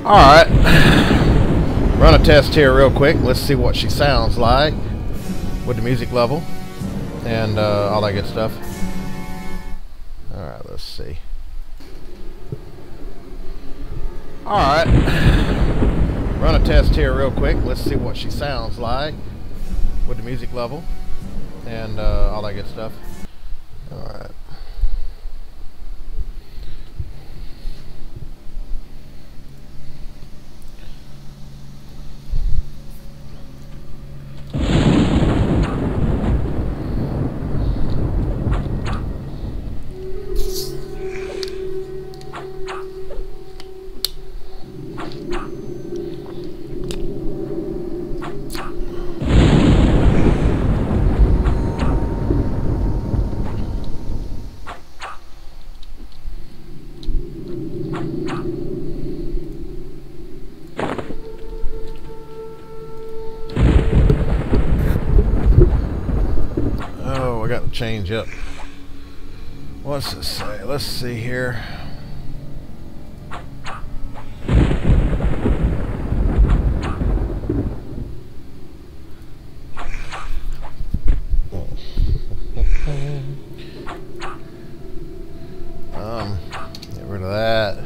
Alright, run a test here real quick. Let's see what she sounds like with the music level and all that good stuff. Alright, let's see. Alright, run a test here real quick. Let's see what she sounds like with the music level and all that good stuff. Alright. I got to change up. What's this say? Let's see here. Get rid of that.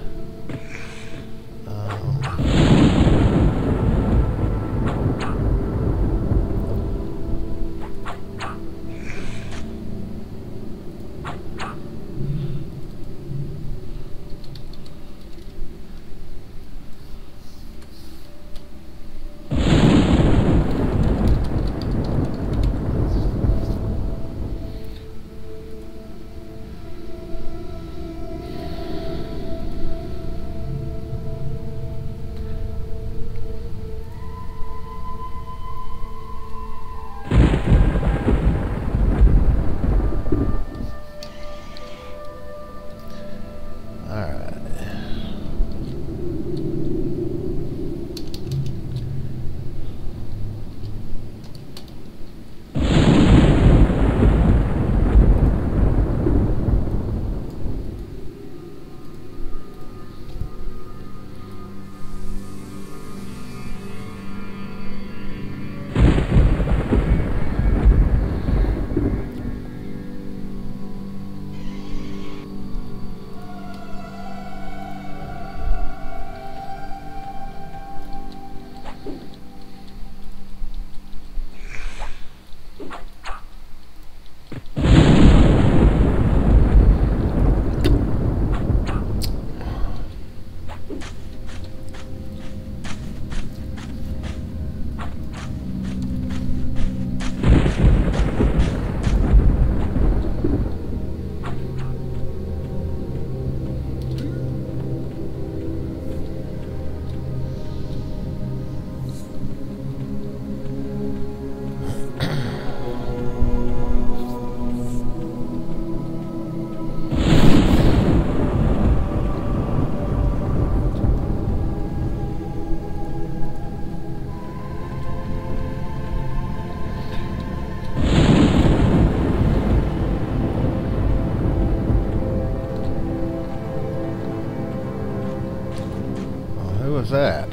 Who was that?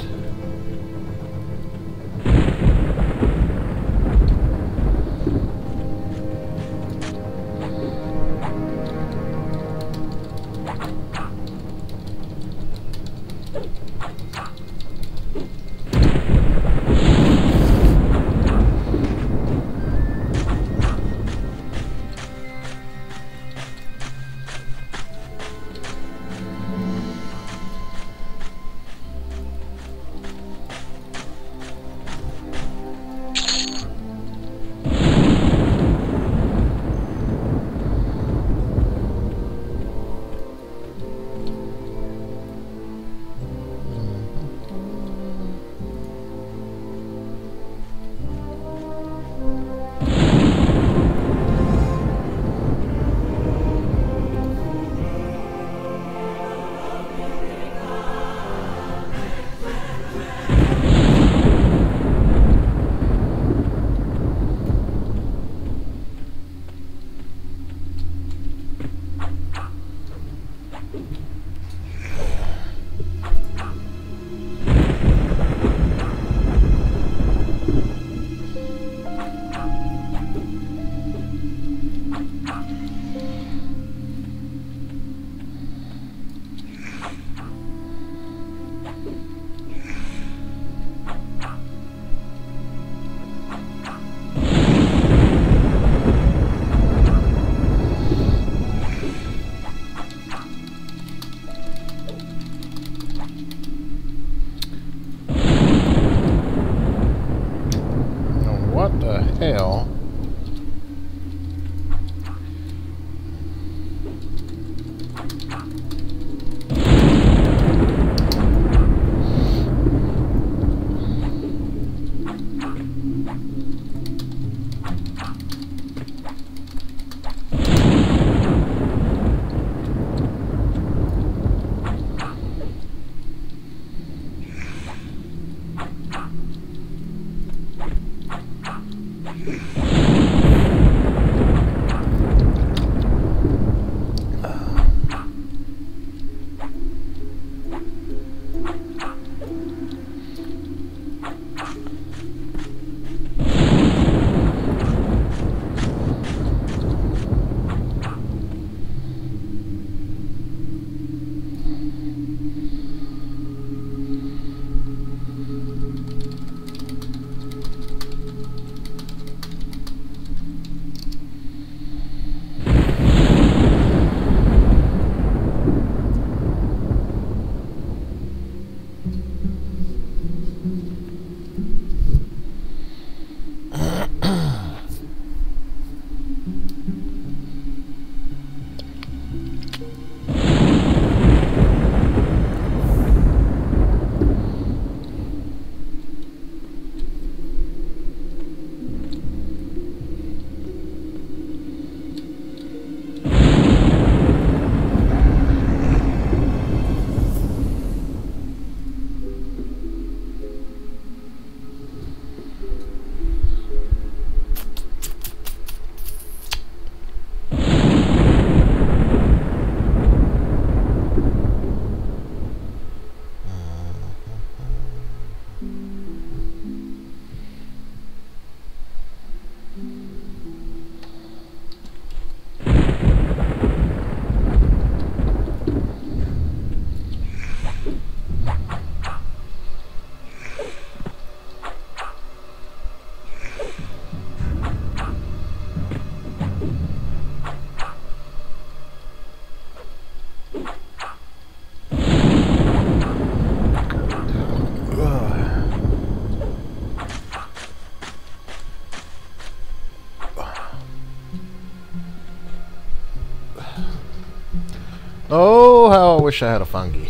Oh, how I wish I had a fungi.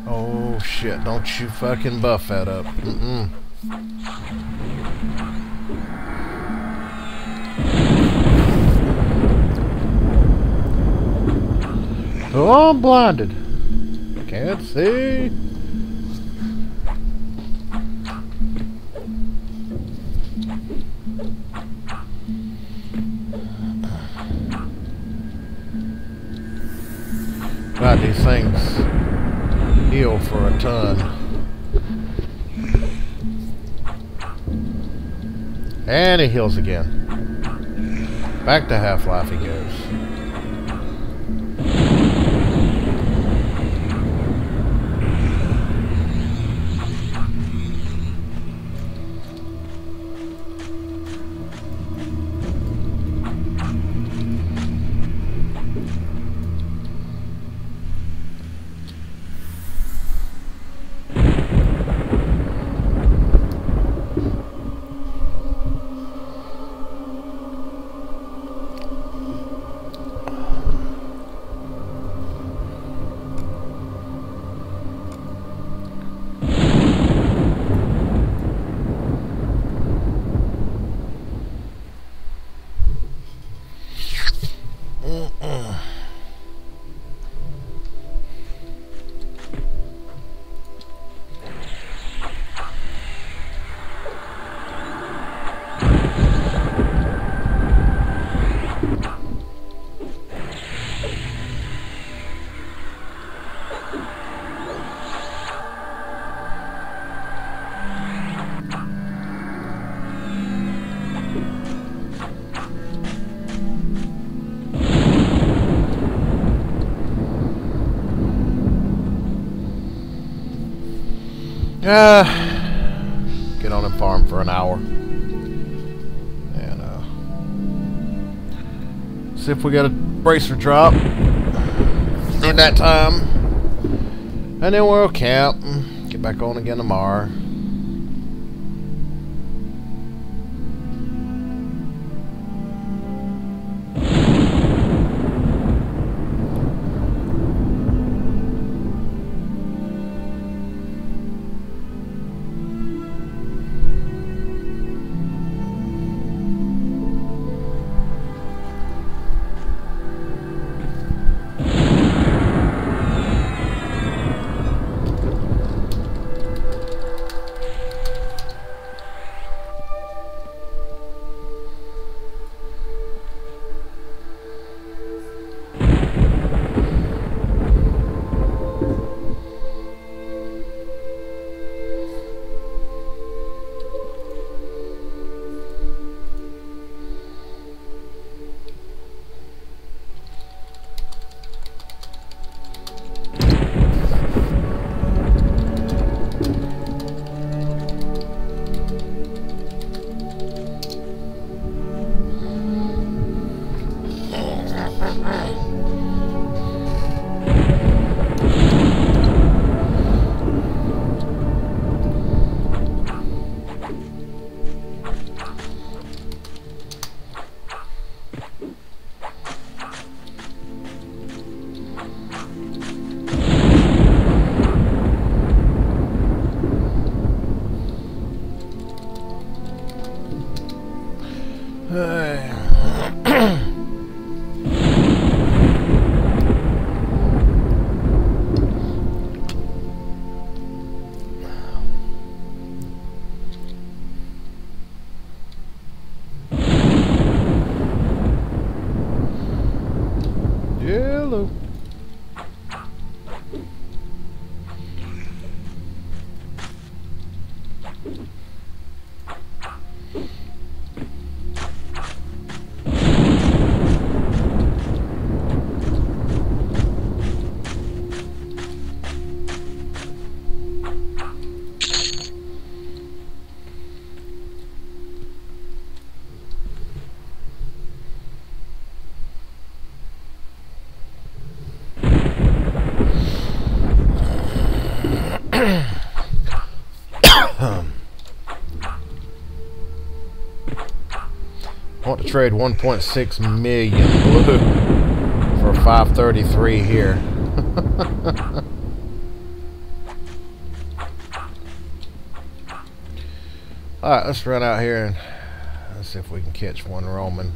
Oh shit, don't you fucking buff that up. Oh, I'm blinded. Can't see. God, these things heal for a ton. And he heals again. Back to half-life he goes. Get on and farm for an hour. And see if we got a bracer drop in that time. And then we'll camp. Get back on again tomorrow. Hello. trade 1.6 million blue for 533 here. Alright, let's run out here and let's see if we can catch one Roman.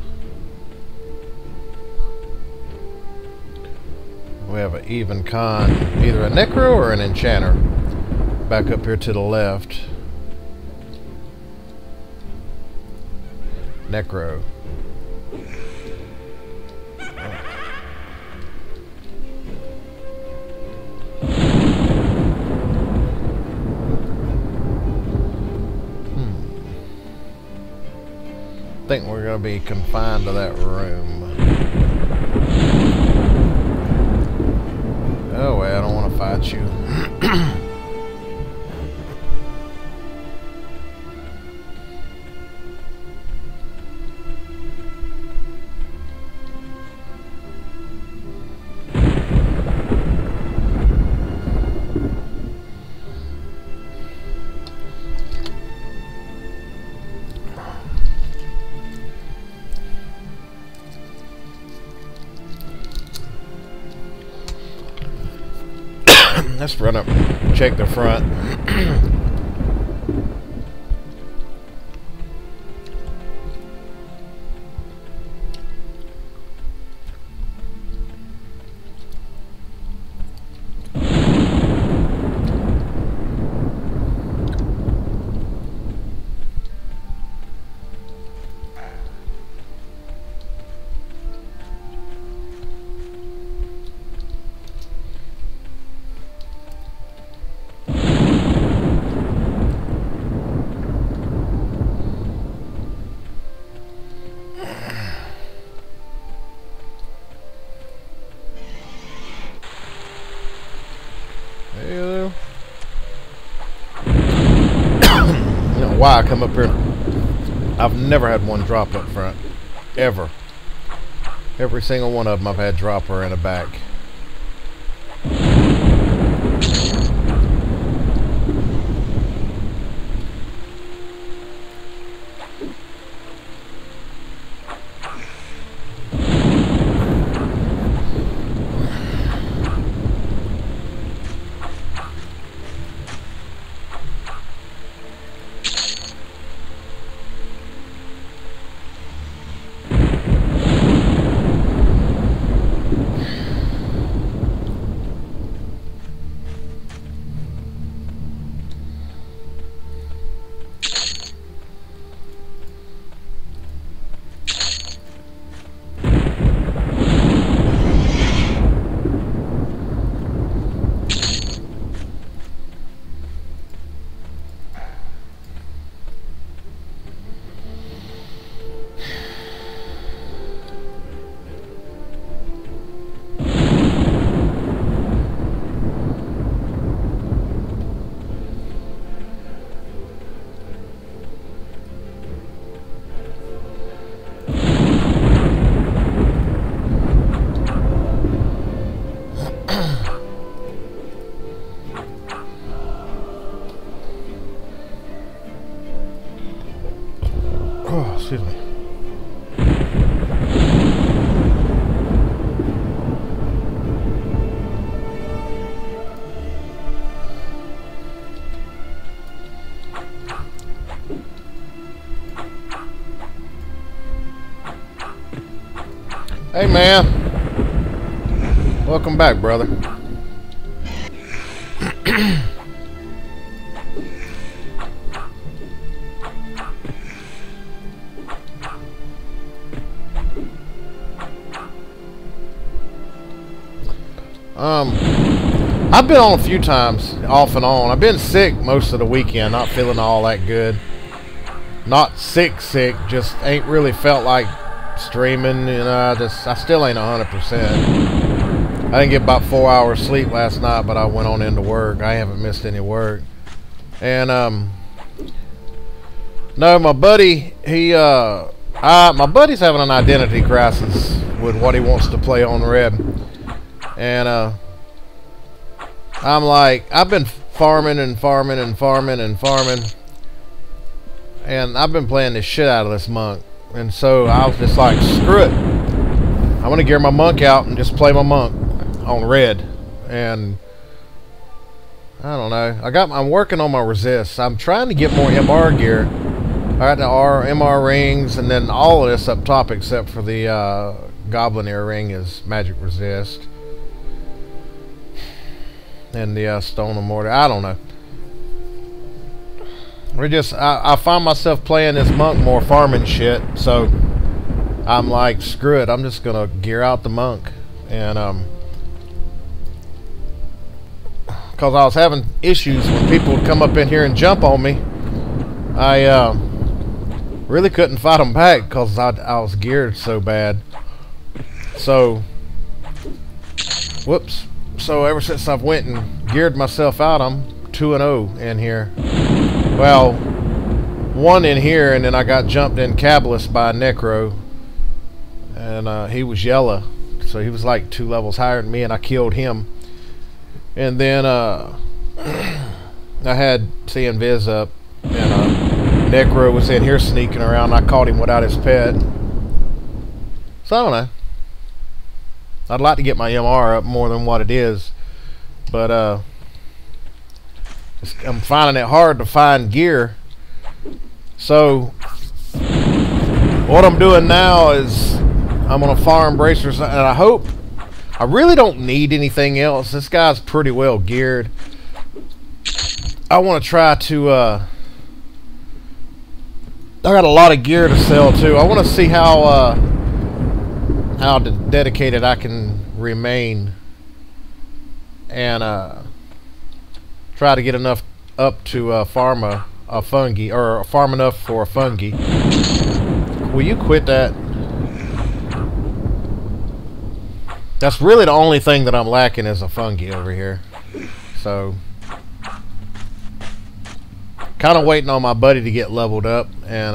We have an even con, either a Necro or an Enchanter. Back up here to the left. Necro. I think we're going to be confined to that room. Oh, well, I don't want to fight you. Let's run up, check the front. Why I come up here. I've never had one drop up front, ever. Every single one of them I've had dropper in the back. Oh, excuse me. Hey, man. Welcome back, brother. I've been on a few times, off and on. I've been sick most of the weekend, not feeling all that good. Not sick, just ain't really felt like streaming, you know. I still ain't 100%. I didn't get about 4 hours sleep last night, but I went on into work. I haven't missed any work. And no, my buddy, my buddy's having an identity crisis with what he wants to play on Red. And I'm like, I've been farming and farming and farming and farming, and I've been playing the shit out of this monk And so I was just like, screw it. I'm going to gear my monk out and just play my monk on red. And I don't know. I'm working on my resists. I'm trying to get more MR gear. I got the MR rings, and then all of this up top except for the Goblin Ear ring is magic resist. And the Stone and Mortar. I don't know. I find myself playing this monk more farming shit, so I'm like, screw it, I'm just gonna gear out the monk. And because I was having issues when people would come up in here and jump on me, I really couldn't fight them back because I was geared so bad. So whoops. So ever since I've went and geared myself out, I'm 2-0 in here. Well, 1 in here, and then I got jumped in Cabalist by a Necro, and he was yellow, so he was like 2 levels higher than me, and I killed him. And then I had seeing Viz up, and Necro was in here sneaking around. And I caught him without his pet. So I don't know. I'd like to get my MR up more than what it is, but I'm finding it hard to find gear. So what I'm doing now is I'm gonna farm bracers, and I really don't need anything else. This guy's pretty well geared. I want to try to I got a lot of gear to sell too. I want to see how dedicated I can remain, and try to get enough up to farm a fungi, or farm enough for a fungi. Will you quit that? That's really the only thing that I'm lacking is a fungi over here. So kind of waiting on my buddy to get leveled up, and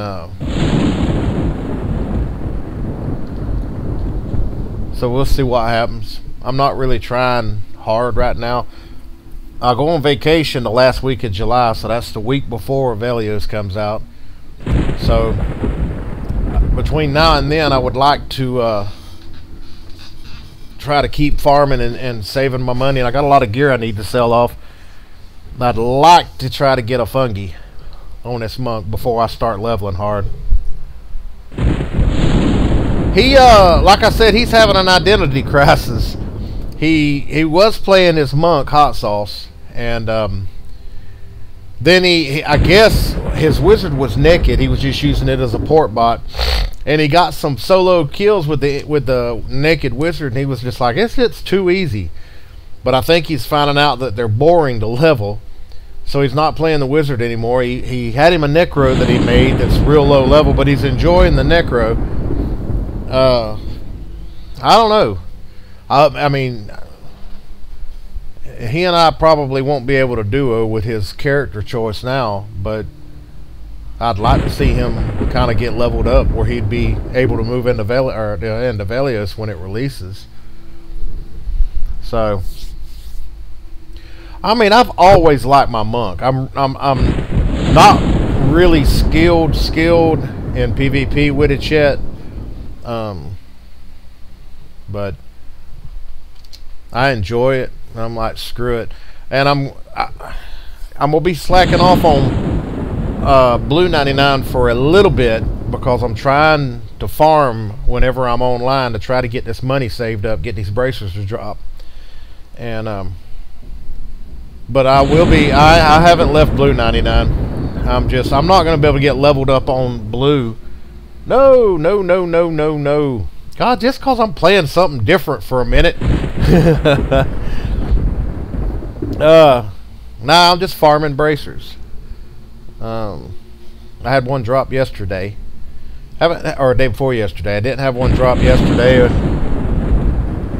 so we'll see what happens. I'm not really trying hard right now. I go on vacation the last week of July, so that's the week before Velios comes out. So between now and then, I would like to try to keep farming and saving my money. And I got a lot of gear I need to sell off. I'd like to try to get a fungi on this monk before I start leveling hard. He like I said, he's having an identity crisis. He was playing his monk hot sauce, and then I guess his wizard was naked. He was just using it as a port bot, and he got some solo kills with the naked wizard, and he was just like, it's too easy. But I think he's finding out that they're boring to level, so he's not playing the wizard anymore. He had him a necro that he made that's real low level, but he's enjoying the necro. I don't know. I mean, he and I probably won't be able to duo with his character choice now, but I'd like to see him kind of get leveled up where he'd be able to move into Velios when it releases. So, I mean, I've always liked my monk. I'm not really skilled in PvP with it yet, but I enjoy it. I'm like, screw it, and I'm gonna be slacking off on Blue 99 for a little bit because I'm trying to farm whenever I'm online to try to get this money saved up, get these bracers to drop, and but I will be. I haven't left Blue 99. I'm not gonna be able to get leveled up on Blue. No. God, just cause I'm playing something different for a minute. Nah, I'm just farming bracers. I had one drop yesterday. Or day before yesterday. I didn't have one drop yesterday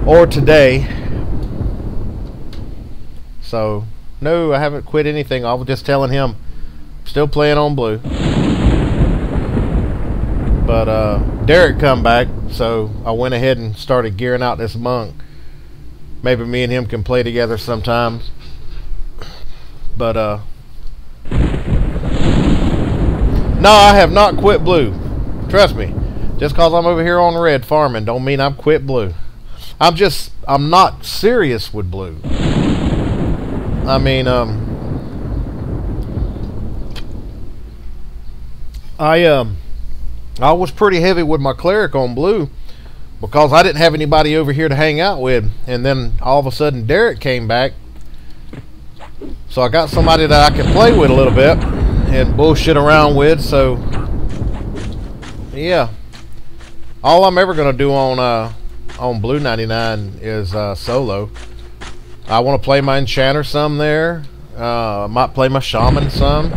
or today. So no, I haven't quit anything. I was just telling him I'm still playing on Blue. But Derek come back, so I went ahead and started gearing out this monk. Maybe me and him can play together sometimes. But no, I have not quit Blue. Trust me. Just cause I'm over here on red farming don't mean I'm quit blue. I'm not serious with blue. I mean, I was pretty heavy with my cleric on blue because I didn't have anybody over here to hang out with, and then all of a sudden Derek came back, so I got somebody that I can play with a little bit and bullshit around with. So yeah, all I'm ever gonna do on blue 99 is solo. I want to play my enchanter some there. I might play my shaman some.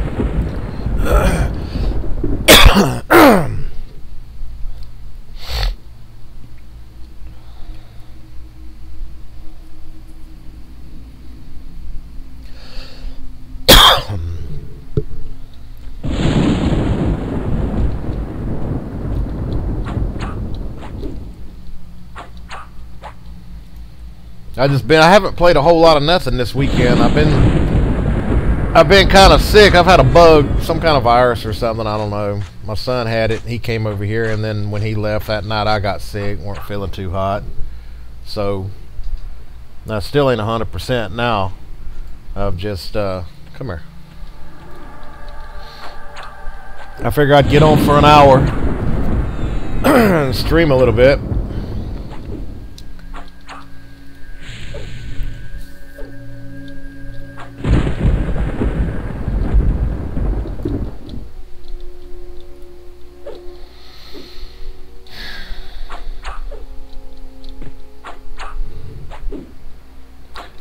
I haven't played a whole lot of nothing this weekend. I've been kind of sick. I've had a bug, some kind of virus or something, I don't know. My son had it. He came over here, and then when he left that night, I got sick. Weren't feeling too hot. So I still ain't 100% now. Of just come here. I figured I'd get on for an hour and stream a little bit.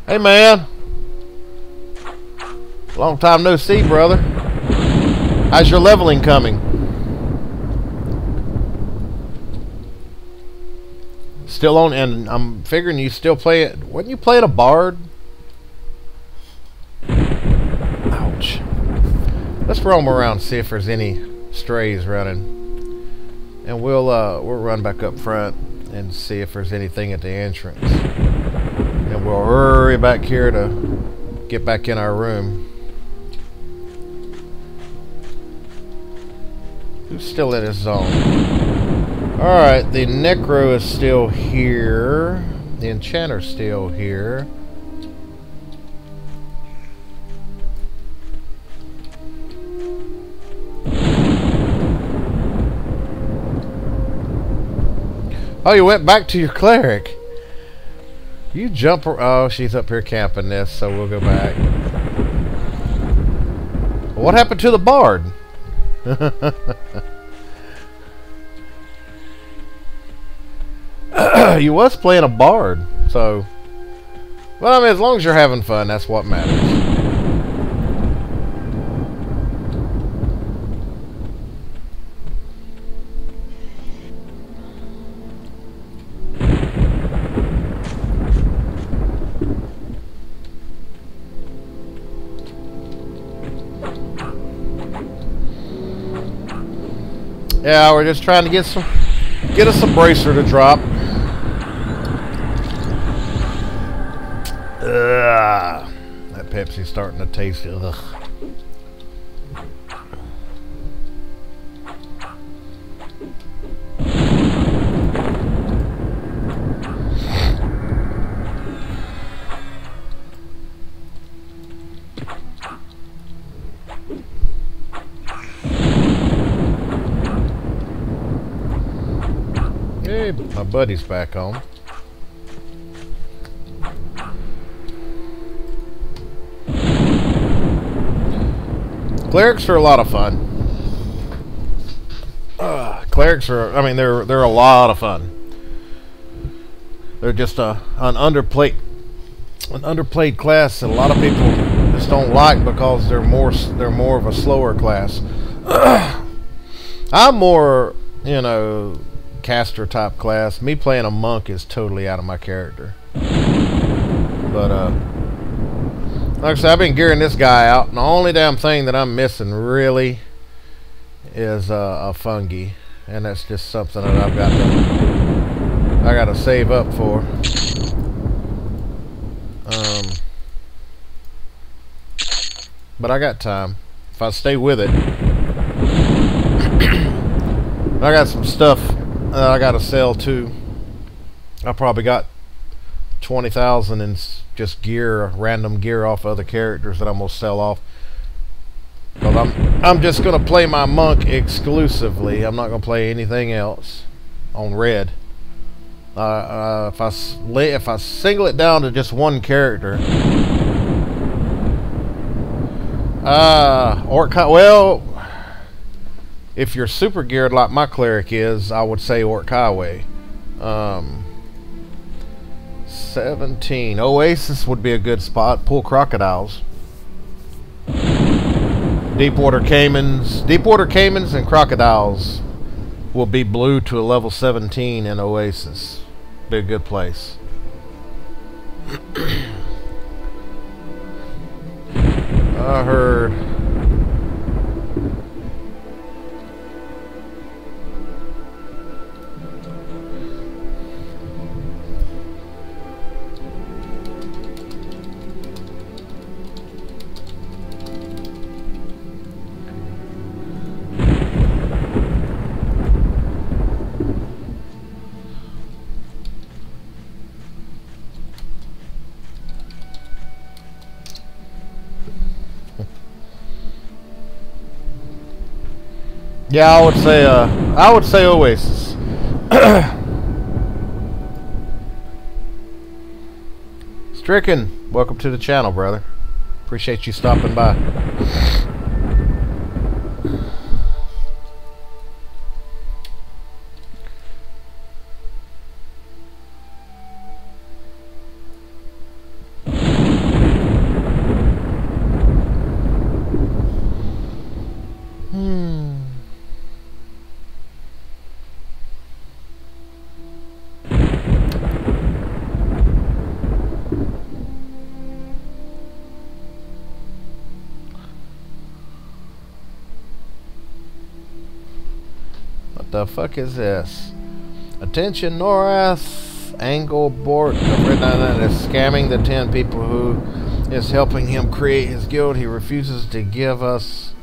Hey man, long time no see, brother. How's your leveling coming? Still on, and I'm figuring you still play it. Wasn't you playing a bard? Ouch. Let's roam around, see if there's any strays running, and we'll run back up front and see if there's anything at the entrance. And we'll hurry back here to get back in our room. Who's still in his zone? Alright, the Necro is still here. The Enchanter's still here. Oh, you went back to your cleric. You jump. Oh, she's up here camping this, so we'll go back. What happened to the bard? You was playing a bard, so. Well, I mean, as long as you're having fun, that's what matters. Yeah, we're just trying to get us a bracer to drop. Ugh, that Pepsi's starting to taste. Ugh. Hey, my buddy's back home. Clerics are a lot of fun. Clerics are, I mean, they're a lot of fun. They're just an underplayed class that a lot of people just don't like because they're more of a slower class. I'm more, you know, caster type class. Me playing a monk is totally out of my character. But like I said, I've been gearing this guy out, and the only damn thing that I'm missing really is a fungi, and that's just something that I got to save up for. But I got time if I stay with it. I got some stuff I gotta sell too. I probably got 20,000 in just gear, random gear off other characters that I'm gonna sell off. Because I'm just gonna play my monk exclusively. I'm not gonna play anything else on red. If I single it down to just one character, well, if you're super geared like my cleric is, I would say Orc Highway. 17 Oasis would be a good spot. Pull crocodiles. Deepwater caimans and crocodiles will be blue to a level 17 in Oasis. Be a good place. I heard yeah, I would say Oasis. Stricken, welcome to the channel, brother. Appreciate you stopping by. The fuck is this? Attention, Norath Anglebort of Red 99 is scamming the 10 people who is helping him create his guild. He refuses to give us.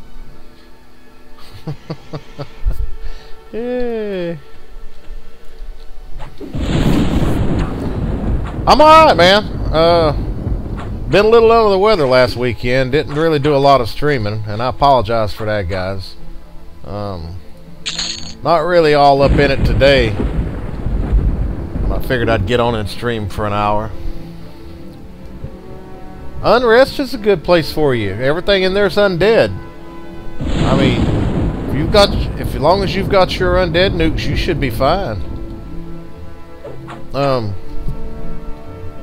Yeah. I'm alright, man. Been a little under the weather last weekend. Didn't really do a lot of streaming, and I apologize for that, guys. Not really all up in it today. I figured I'd get on and stream for an hour. Unrest is a good place for you. Everything in there's undead. I mean, if as long as you've got your undead nukes, you should be fine.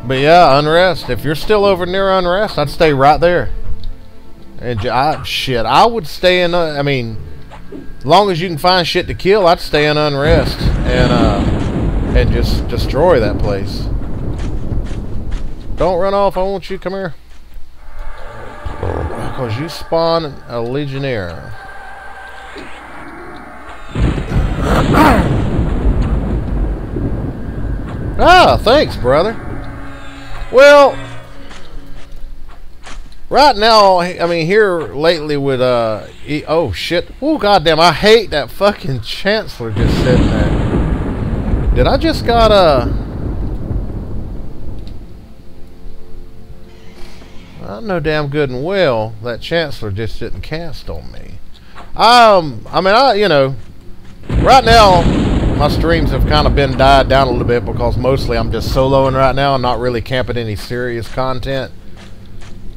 But yeah, Unrest. If you're still over near Unrest, I'd stay right there. And I would stay in. I mean, as long as you can find shit to kill, I'd stay in Unrest and just destroy that place. Don't run off. I want you. Come here. Because you spawn a Legionnaire. Ah, thanks, brother. Well, right now, I mean, here lately with, oh shit. Oh, goddamn, I hate that fucking Chancellor just sitting there. Did I just got I know damn good and well that Chancellor just didn't cast on me. I mean, you know, right now, my streams have kind of been died down a little bit because mostly I'm just soloing right now. I'm not really camping any serious content.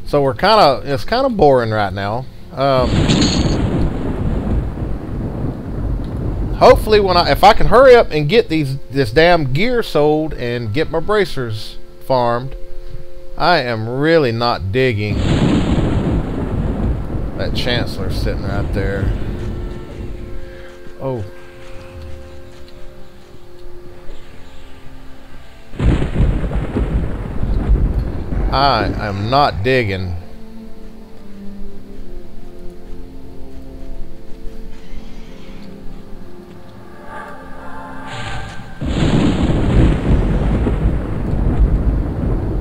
So it's kind of boring right now. Hopefully if I can hurry up and get this damn gear sold and get my bracers farmed, I am really not digging that Chancellor sitting right there. Oh. I am not digging.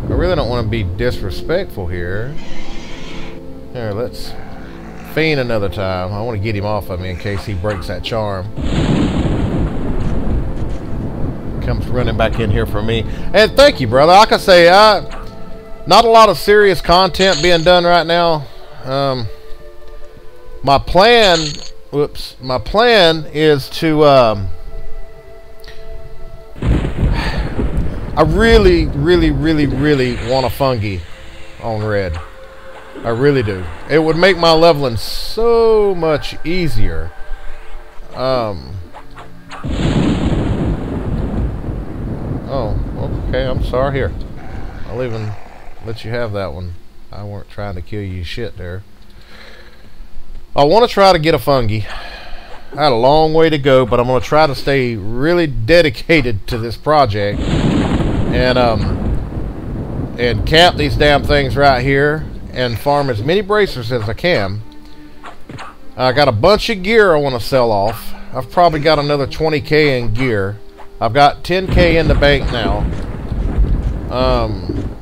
I really don't want to be disrespectful here. Here, let's fiend another time. I want to get him off of me in case he breaks that charm. comes running back in here for me. And thank you, brother. Like I say, not a lot of serious content being done right now. My plan is to I really want a fungi on red. I really do. It would make my leveling so much easier. Oh, okay, I'm sorry. Here, I'll even let you have that one. I weren't trying to kill you shit there. I want to try to get a fungi. I had a long way to go, but I'm going to try to stay really dedicated to this project and camp these damn things right here and farm as many bracers as I can. I got a bunch of gear I want to sell off. I've probably got another 20k in gear. I've got 10k in the bank now.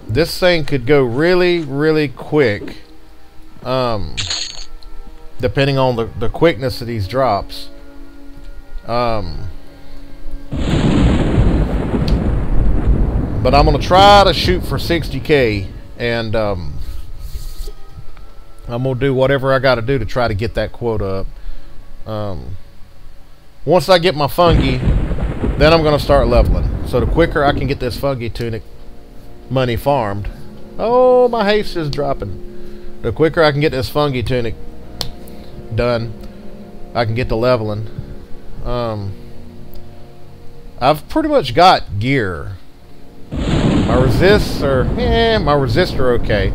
This thing could go really quick, depending on the quickness of these drops. But I'm gonna try to shoot for 60k, and I'm gonna do whatever I gotta do to try to get that quota up. Once I get my fungi, then I'm gonna start leveling. So the quicker I can get this fungi tunic money farmed, oh, my haste is dropping. The quicker I can get this fungi tunic done, I can get to leveling. I've pretty much got gear. My resists are, my resists are okay.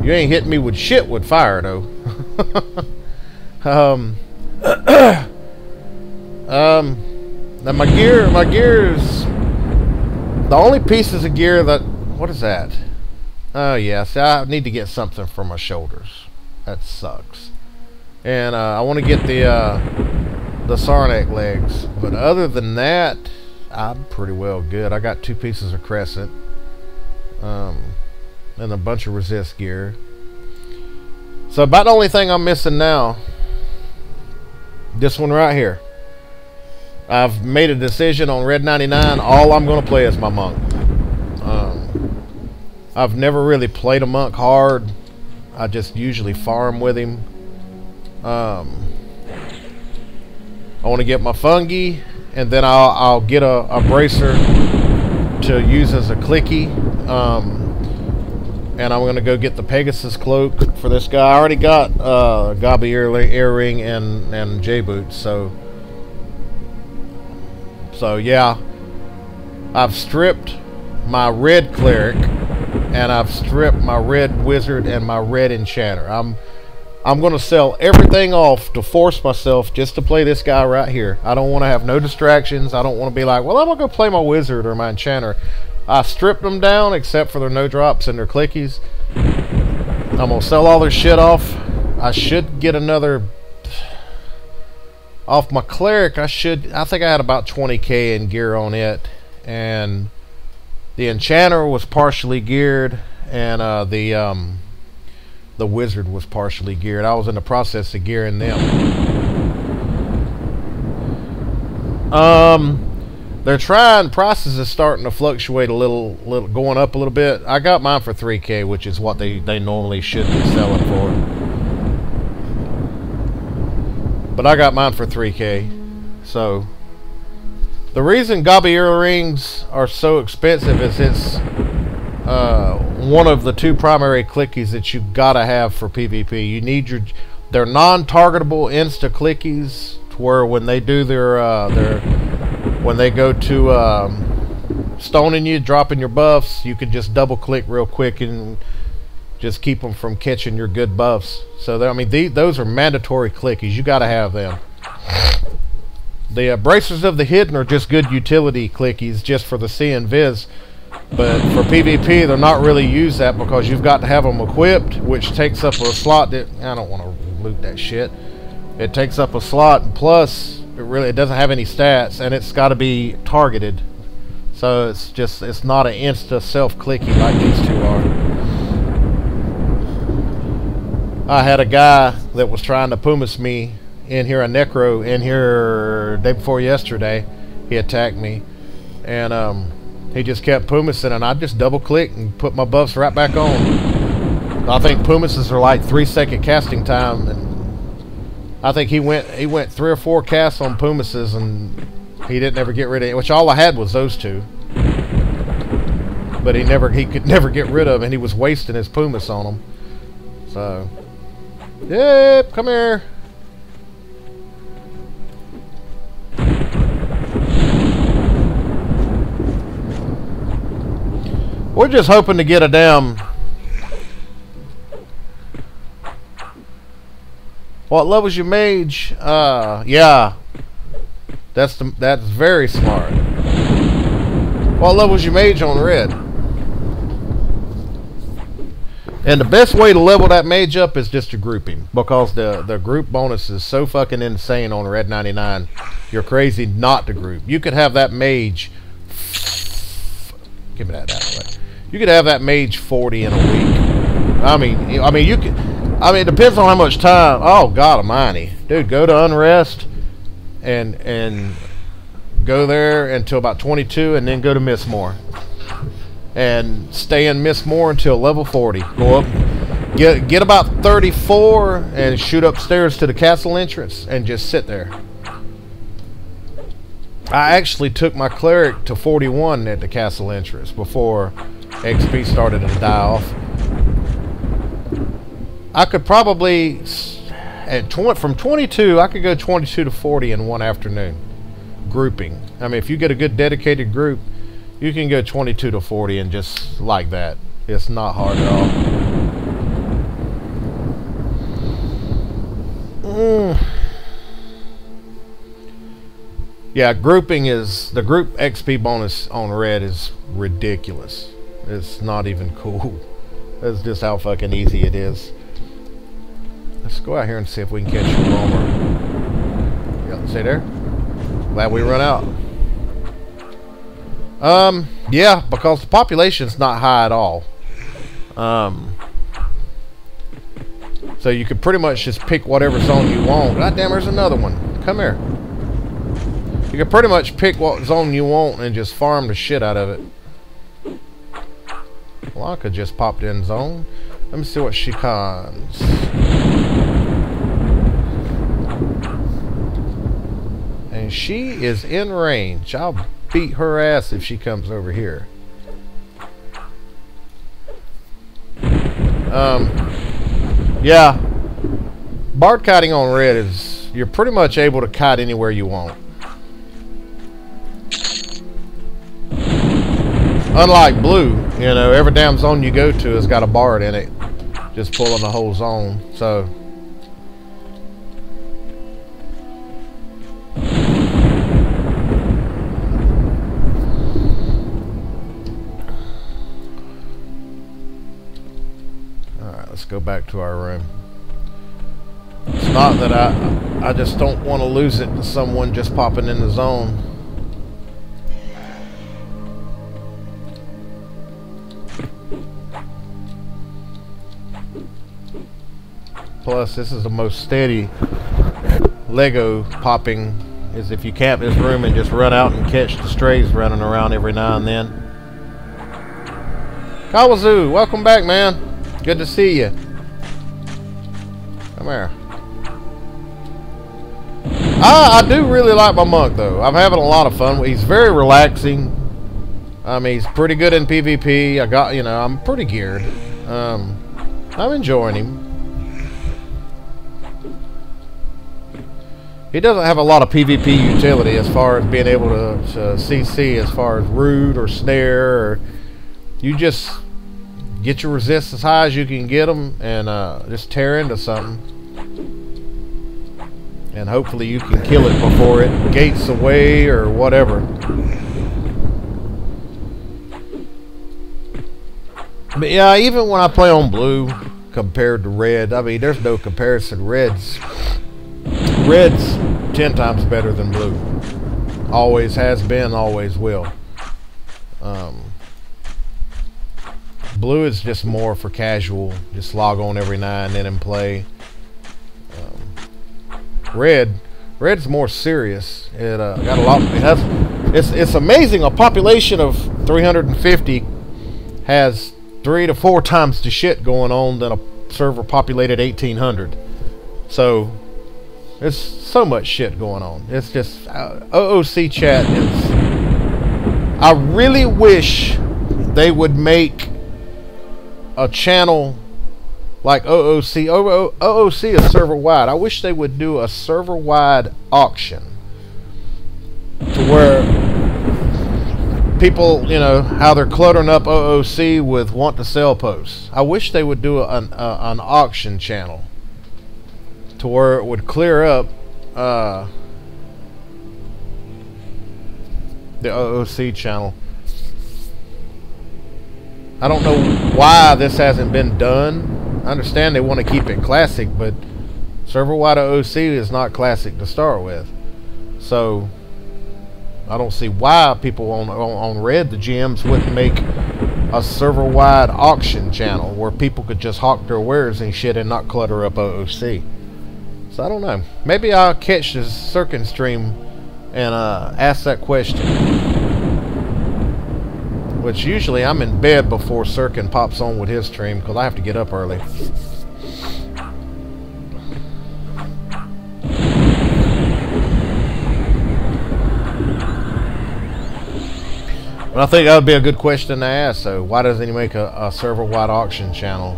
You ain't hitting me with shit with fire though. Now my gear is the only pieces of gear that, what is that? Oh yes, I need to get something for my shoulders. That sucks. And I want to get the Sarnak legs, but other than that, I'm pretty well good. I got 2 pieces of crescent, and a bunch of resist gear. So about the only thing I'm missing now, this one right here. I've made a decision on Red 99. All I'm going to play is my monk. I've never really played a monk hard. I just usually farm with him. I want to get my fungi, and then I'll get a bracer to use as a clicky. And I'm going to go get the Pegasus cloak for this guy. I already got Gabi earring and J-boots, so yeah. I've stripped my red cleric, and I've stripped my red wizard and my red enchanter. I'm going to sell everything off to force myself just to play this guy right here. I don't want to have no distractions. I don't want to be like, well, I'm going to go play my wizard or my enchanter. I stripped them down except for their no drops and their clickies. I'm going to sell all their shit off. I should get another off my cleric. I think I had about 20k in gear on it, and the enchanter was partially geared, and the wizard was partially geared. I was in the process of gearing them. Their prices is starting to fluctuate a little, going up a little bit. I got mine for 3k, which is what they normally should be selling for. But I got mine for 3k. So the reason Gabi earrings are so expensive is it's one of the 2 primary clickies that you gotta have for PvP. You need they're non-targetable insta clickies, to where when they do when they go to stoning you, dropping your buffs, you can just double click real quick and just keep them from catching your good buffs. So I mean, those are mandatory clickies. You gotta have them. The bracers of the hidden are just good utility clickies, just for the C and Viz. But for PvP, they're not really used that, because you've got to have them equipped, which takes up a slot that I don't want to loot that shit. It takes up a slot, and plus it doesn't have any stats, and it's got to be targeted. So it's not an insta self clicky like these 2 are. I had a guy that was trying to pumice me in here, a necro in here day before yesterday. He attacked me. and he just kept pumising, and I just double click and put my buffs right back on. I think pumices are like 3-second casting time, and I think he went 3 or 4 casts on pumices, and he didn't ever get rid of it. Which all I had was those 2, but he could never get rid of, and he was wasting his pumice on them. So, yep, come here. We're just hoping to get a damn... What level's your mage? Yeah. That's very smart. What level's your mage on red? And the best way to level that mage up is just to group him, because the group bonus is so fucking insane on red 99. You're crazy not to group. You could have that mage... Give me that out of the way. You could have that mage 40 in a week. I mean, you could. I mean, it depends on how much time. Oh God Almighty, dude, go to Unrest, and go there until about 22, and then go to Mistmore, and stay in Mistmore until level 40. Go up, get about 34, and shoot upstairs to the castle entrance, and just sit there. I actually took my cleric to 41 at the castle entrance before XP started to die off. I could probably, from 22, I could go 22 to 40 in one afternoon. Grouping. I mean, if you get a good dedicated group, you can go 22 to 40 and just like that. It's not hard at all. Yeah, grouping is... The group XP bonus on red is ridiculous. It's not even cool. That's just how fucking easy it is. Let's go out here and see if we can catch a roamer. Yeah, see there? Glad we run out. Yeah, because the population's not high at all. So you could pretty much just pick whatever zone you want. God damn, there's another one. Come here. You can pretty much pick what zone you want and just farm the shit out of it. Well, I could just pop in zone. Let me see what she cons. And she is in range. I'll beat her ass if she comes over here. Yeah. Bard kiting on red is... You're pretty much able to kite anywhere you want. Unlike blue, you know, every damn zone you go to has got a bard in it, just pulling the whole zone. So, all right, let's go back to our room. It's not that I just don't want to lose it to someone just popping in the zone. Plus, this is the most steady Lego popping, is if you camp this room and just run out and catch the strays running around every now and then. Kawazoo, welcome back, man. Good to see you. Come here. I do really like my monk, though. I'm having a lot of fun. He's very relaxing. I mean, he's pretty good in PvP. I'm pretty geared. I'm enjoying him. He doesn't have a lot of PvP utility as far as being able to CC as far as root or snare. Or you just get your resist as high as you can get them and just tear into something. And hopefully you can kill it before it gates away or whatever. But yeah, even when I play on blue compared to red, I mean, there's no comparison. Red's 10 times better than blue. Always has been, always will. Blue is just more for casual. Just log on every now and then and play. Red's more serious. It got a lot. It has It's amazing. A population of 350 has 3 to 4 times the shit going on than a server populated 1800. So there's so much shit going on. It's just OOC chat is. I really wish they would make a channel like OOC. OOC is server wide. I wish they would do a server wide auction to where people, you know, how they're cluttering up OOC with want to sell posts. I wish they would do an auction channel to where it would clear up the OOC channel. I don't know why this hasn't been done. I understand they want to keep it classic, but server-wide OOC is not classic to start with. So I don't see why people on Red, the GMs, wouldn't make a server-wide auction channel where people could just hawk their wares and shit and not clutter up OOC. So I don't know. Maybe I'll catch this Circin stream and ask that question. Which usually I'm in bed before Circin pops on with his stream because I have to get up early. But I think that would be a good question to ask. So why doesn't he make a server-wide auction channel?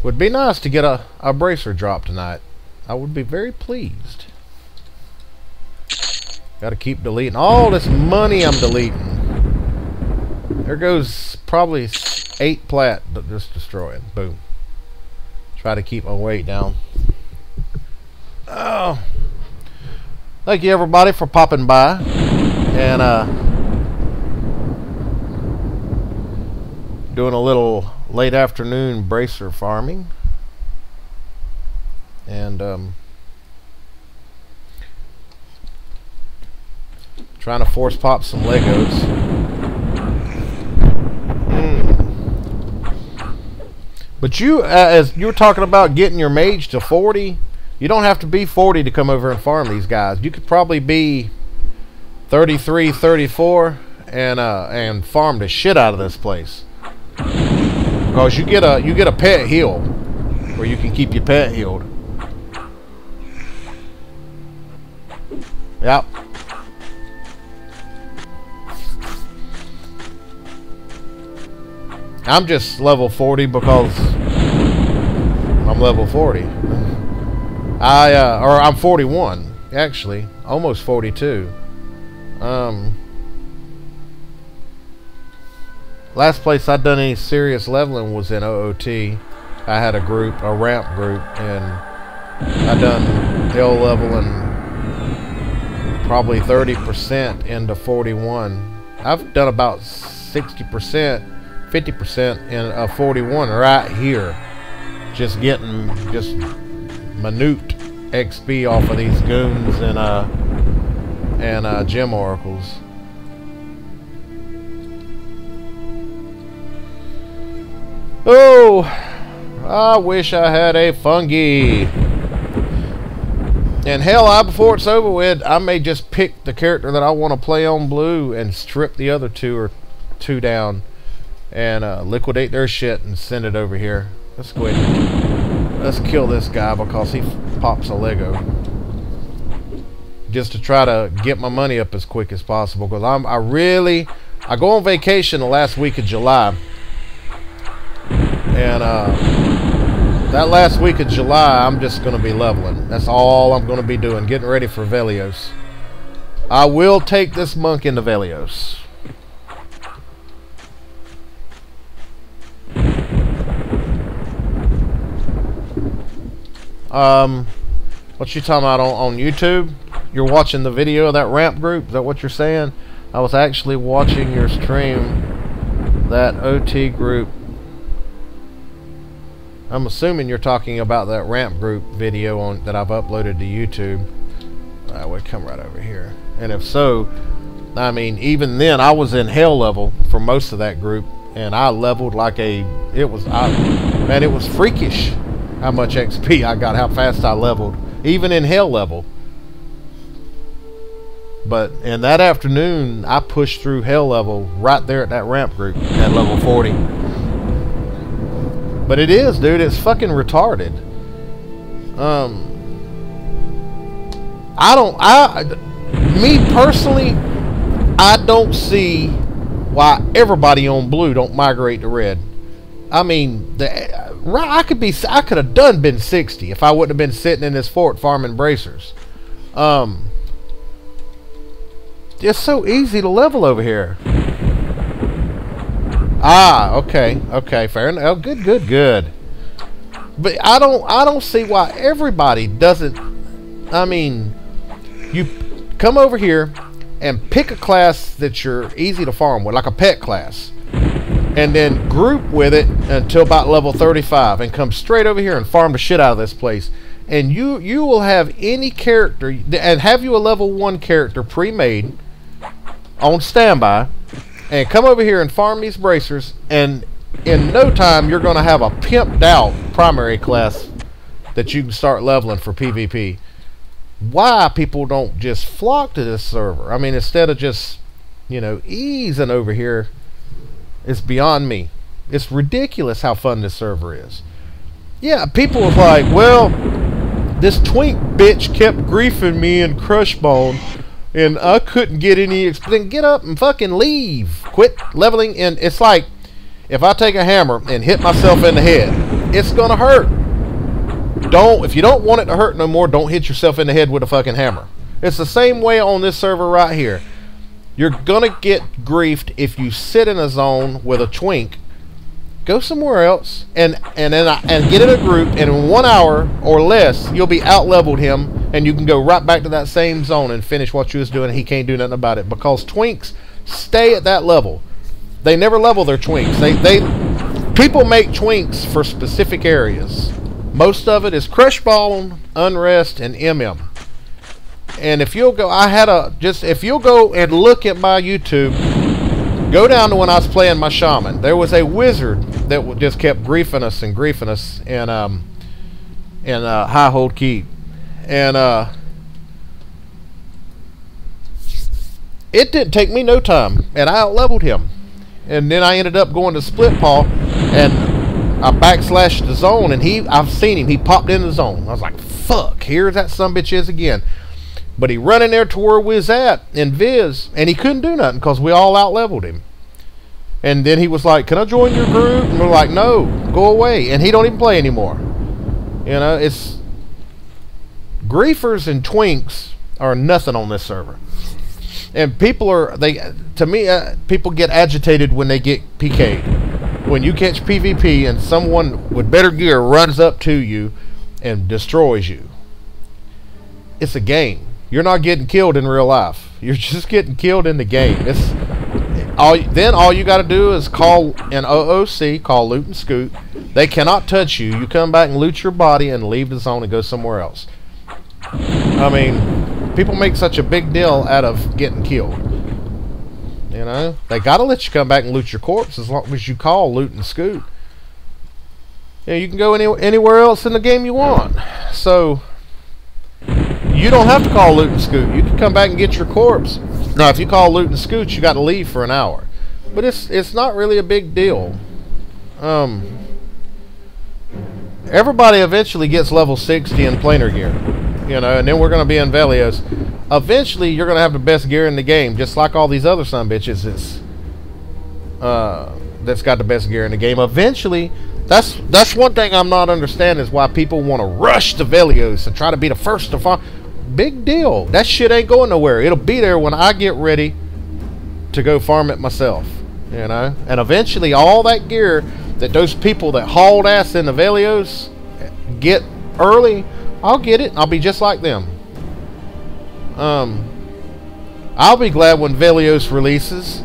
Would be nice to get a bracer drop tonight. I would be very pleased. Gotta keep deleting all this money I'm deleting. There goes probably 8 plat, but just destroy it. Boom. Try to keep my weight down. Oh. Thank you everybody for popping by. And doing a little late afternoon bracer farming, and trying to force pop some Legos. But you, as you were talking about getting your mage to 40, you don't have to be 40 to come over and farm these guys. You could probably be 33, 34 and farm the shit out of this place. Because you get a pet heal where you can keep your pet healed. Yep. I'm just level 40 because I'm level 40. Or I'm 41 actually, almost 42. Last place I'd done any serious leveling was in OOT. I had a group, a ramp group, and I done hill leveling probably 30% into 41. I've done about 60%, 50% in a 41 right here. Just getting minute XP off of these goons and gem oracles. Oh, I wish I had a fungi. And hell, before it's over with, I may just pick the character that I want to play on blue and strip the other two down and liquidate their shit and send it over here. Let's go ahead. Let's kill this guy because he pops a Lego. Just to try to get my money up as quick as possible, because I go on vacation the last week of July. And that last week of July, I'm just going to be leveling. That's all I'm going to be doing, getting ready for Velios. I will take this monk into Velios. What you talking about on YouTube? You're watching the video of that ramp group? Is that what you're saying? I was actually watching your stream, that OT group. I'm assuming you're talking about that ramp group video that I've uploaded to YouTube. We'll come right over here. And if so, I mean, even then, I was in hell level for most of that group, and I leveled like it was freakish how much XP I got, how fast I leveled, even in hell level. But in that afternoon, I pushed through hell level right there at that ramp group at level 40. But it is, dude, it's fucking retarded. Me personally, I don't see why everybody on blue don't migrate to red. I mean, I could have been 60 if I wouldn't have been sitting in this fort farming bracers. It's so easy to level over here. Ah, okay, fair enough. Oh, good. But I don't see why everybody doesn't. I mean, you come over here and pick a class that you're easy to farm with, like a pet class, and then group with it until about level 35, and come straight over here and farm the shit out of this place. And you will have any character, and have you a level 1 character pre-made on standby, and come over here and farm these bracers, and in no time you're going to have a pimped out primary class that you can start leveling for PvP. Why people don't just flock to this server? I mean, instead of just, you know, easing over here, it's beyond me. It's ridiculous how fun this server is. Yeah, people was like, well, this twink bitch kept griefing me in Crushbone, and I couldn't get any. Then get up and fucking leave. Quit leveling. And it's like, if I take a hammer and hit myself in the head, it's gonna hurt. If you don't want it to hurt no more, don't hit yourself in the head with a fucking hammer. It's the same way on this server right here. You're gonna get griefed if you sit in a zone with a twink. Go somewhere else and get in a group, and in 1 hour or less you'll be out leveled him, and you can go right back to that same zone and finish what you was doing, and he can't do nothing about it, because twinks stay at that level. They never level their twinks. People make twinks for specific areas. Most of it is Crushbone, Unrest, and MM. And if you'll go, if you'll go and look at my YouTube, go down to when I was playing my shaman. There was a wizard that just kept griefing us in High Hold Keep, and it didn't take me no time, and I out leveled him. And then I ended up going to Split Paw, and I backslashed the zone, and I've seen him. He popped in the zone. I was like, fuck, here that sumbitch is again. But he run in there to where we was at in Viz, and he couldn't do nothing because we all out leveled him. And then he was like, can I join your group? And we're like, no, go away. And he don't even play anymore. You know, it's griefers and twinks are nothing on this server. And people people get agitated when they get PK'd. When you catch PvP and someone with better gear runs up to you and destroys you. It's a game. You're not getting killed in real life. You're just getting killed in the game. Then all you got to do is call an OOC, call loot and scoot. They cannot touch you. You come back and loot your body and leave the zone and go somewhere else. I mean, people make such a big deal out of getting killed. You know, they gotta let you come back and loot your corpse as long as you call loot and scoot. You know, you can go anywhere else in the game you want. So you don't have to call loot and scoot. You can come back and get your corpse. Now, if you call loot and scoot, you got to leave for an hour. But it's not really a big deal. Everybody eventually gets level 60 in planar gear. You know, and then we're going to be in Velios. Eventually, you're going to have the best gear in the game, just like all these other sumbitches that's got the best gear in the game. Eventually, that's one thing I'm not understanding, is why people want to rush to Velios and try to be the first to farm. Big deal. That shit ain't going nowhere. It'll be there when I get ready to go farm it myself. You know, and eventually, all that gear that those people that hauled ass in the Velios get early, I'll get it. I'll be just like them. I'll be glad when Velios releases,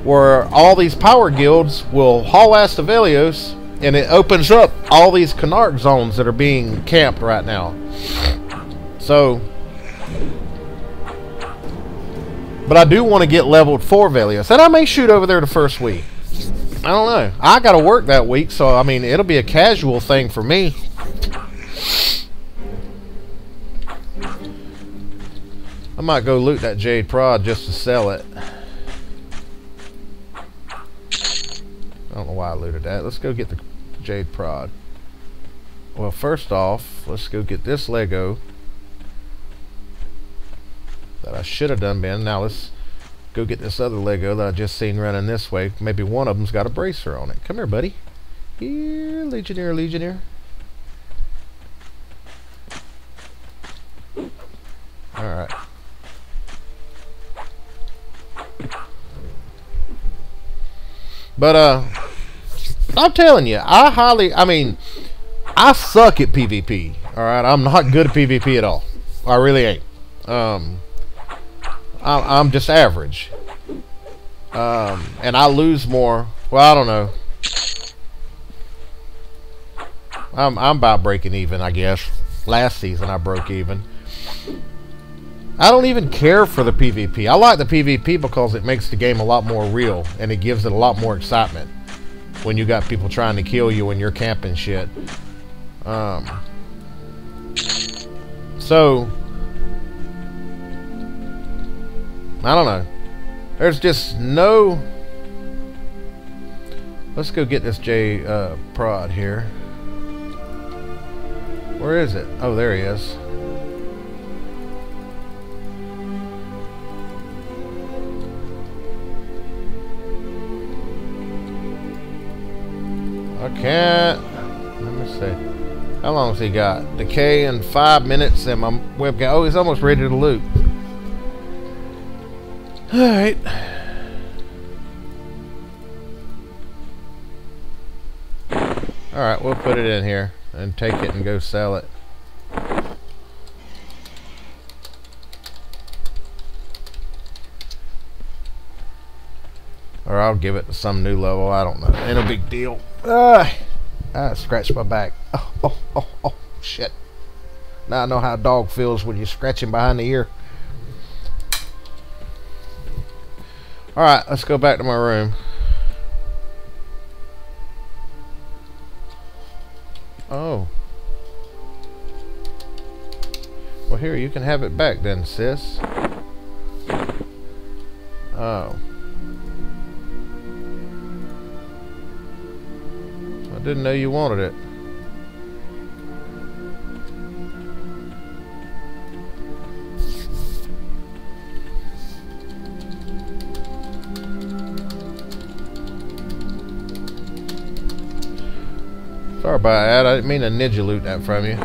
where all these power guilds will haul ass to Velios, and it opens up all these Canark zones that are being camped right now. So But I do want to get leveled for Velios. And I may shoot over there the first week. I don't know. I got to work that week, so I mean, it'll be a casual thing for me. I might go loot that Jade Prod just to sell it. I don't know why I looted that. Let's go get the Jade Prod. Well, first off, let's go get this Lego that I should have done, Ben. Now let's go get this other Lego that I just seen running this way. Maybe one of them's got a bracer on it. Come here, buddy. Here, Legionnaire, Legionnaire. Alright. But, I'm telling you, I mean, I suck at PvP. Alright, I'm not good at PvP at all. I really ain't. I'm just average. And I lose more. Well, I don't know. I'm about breaking even, I guess. Last season I broke even. I don't even care for the PvP. I like the PvP because it makes the game a lot more real, and it gives it a lot more excitement when you got people trying to kill you when you're camping shit. So I don't know. There's just no... Let's go get this J Prod here. Where is it? Oh, there he is. I can't... Let me see. How long has he got? Decay in 5 minutes and my webcam... Oh, he's almost ready to loot. Alright. Alright, we'll put it in here and take it and go sell it. Or I'll give it to some new level. I don't know. Ain't a big deal. I scratched my back. Oh, shit. Now I know how a dog feels when you scratch him behind the ear. Alright, let's go back to my room. Oh. Well, here, you can have it back then, sis. Oh. I didn't know you wanted it. Sorry about that. I didn't mean to ninja loot that from you.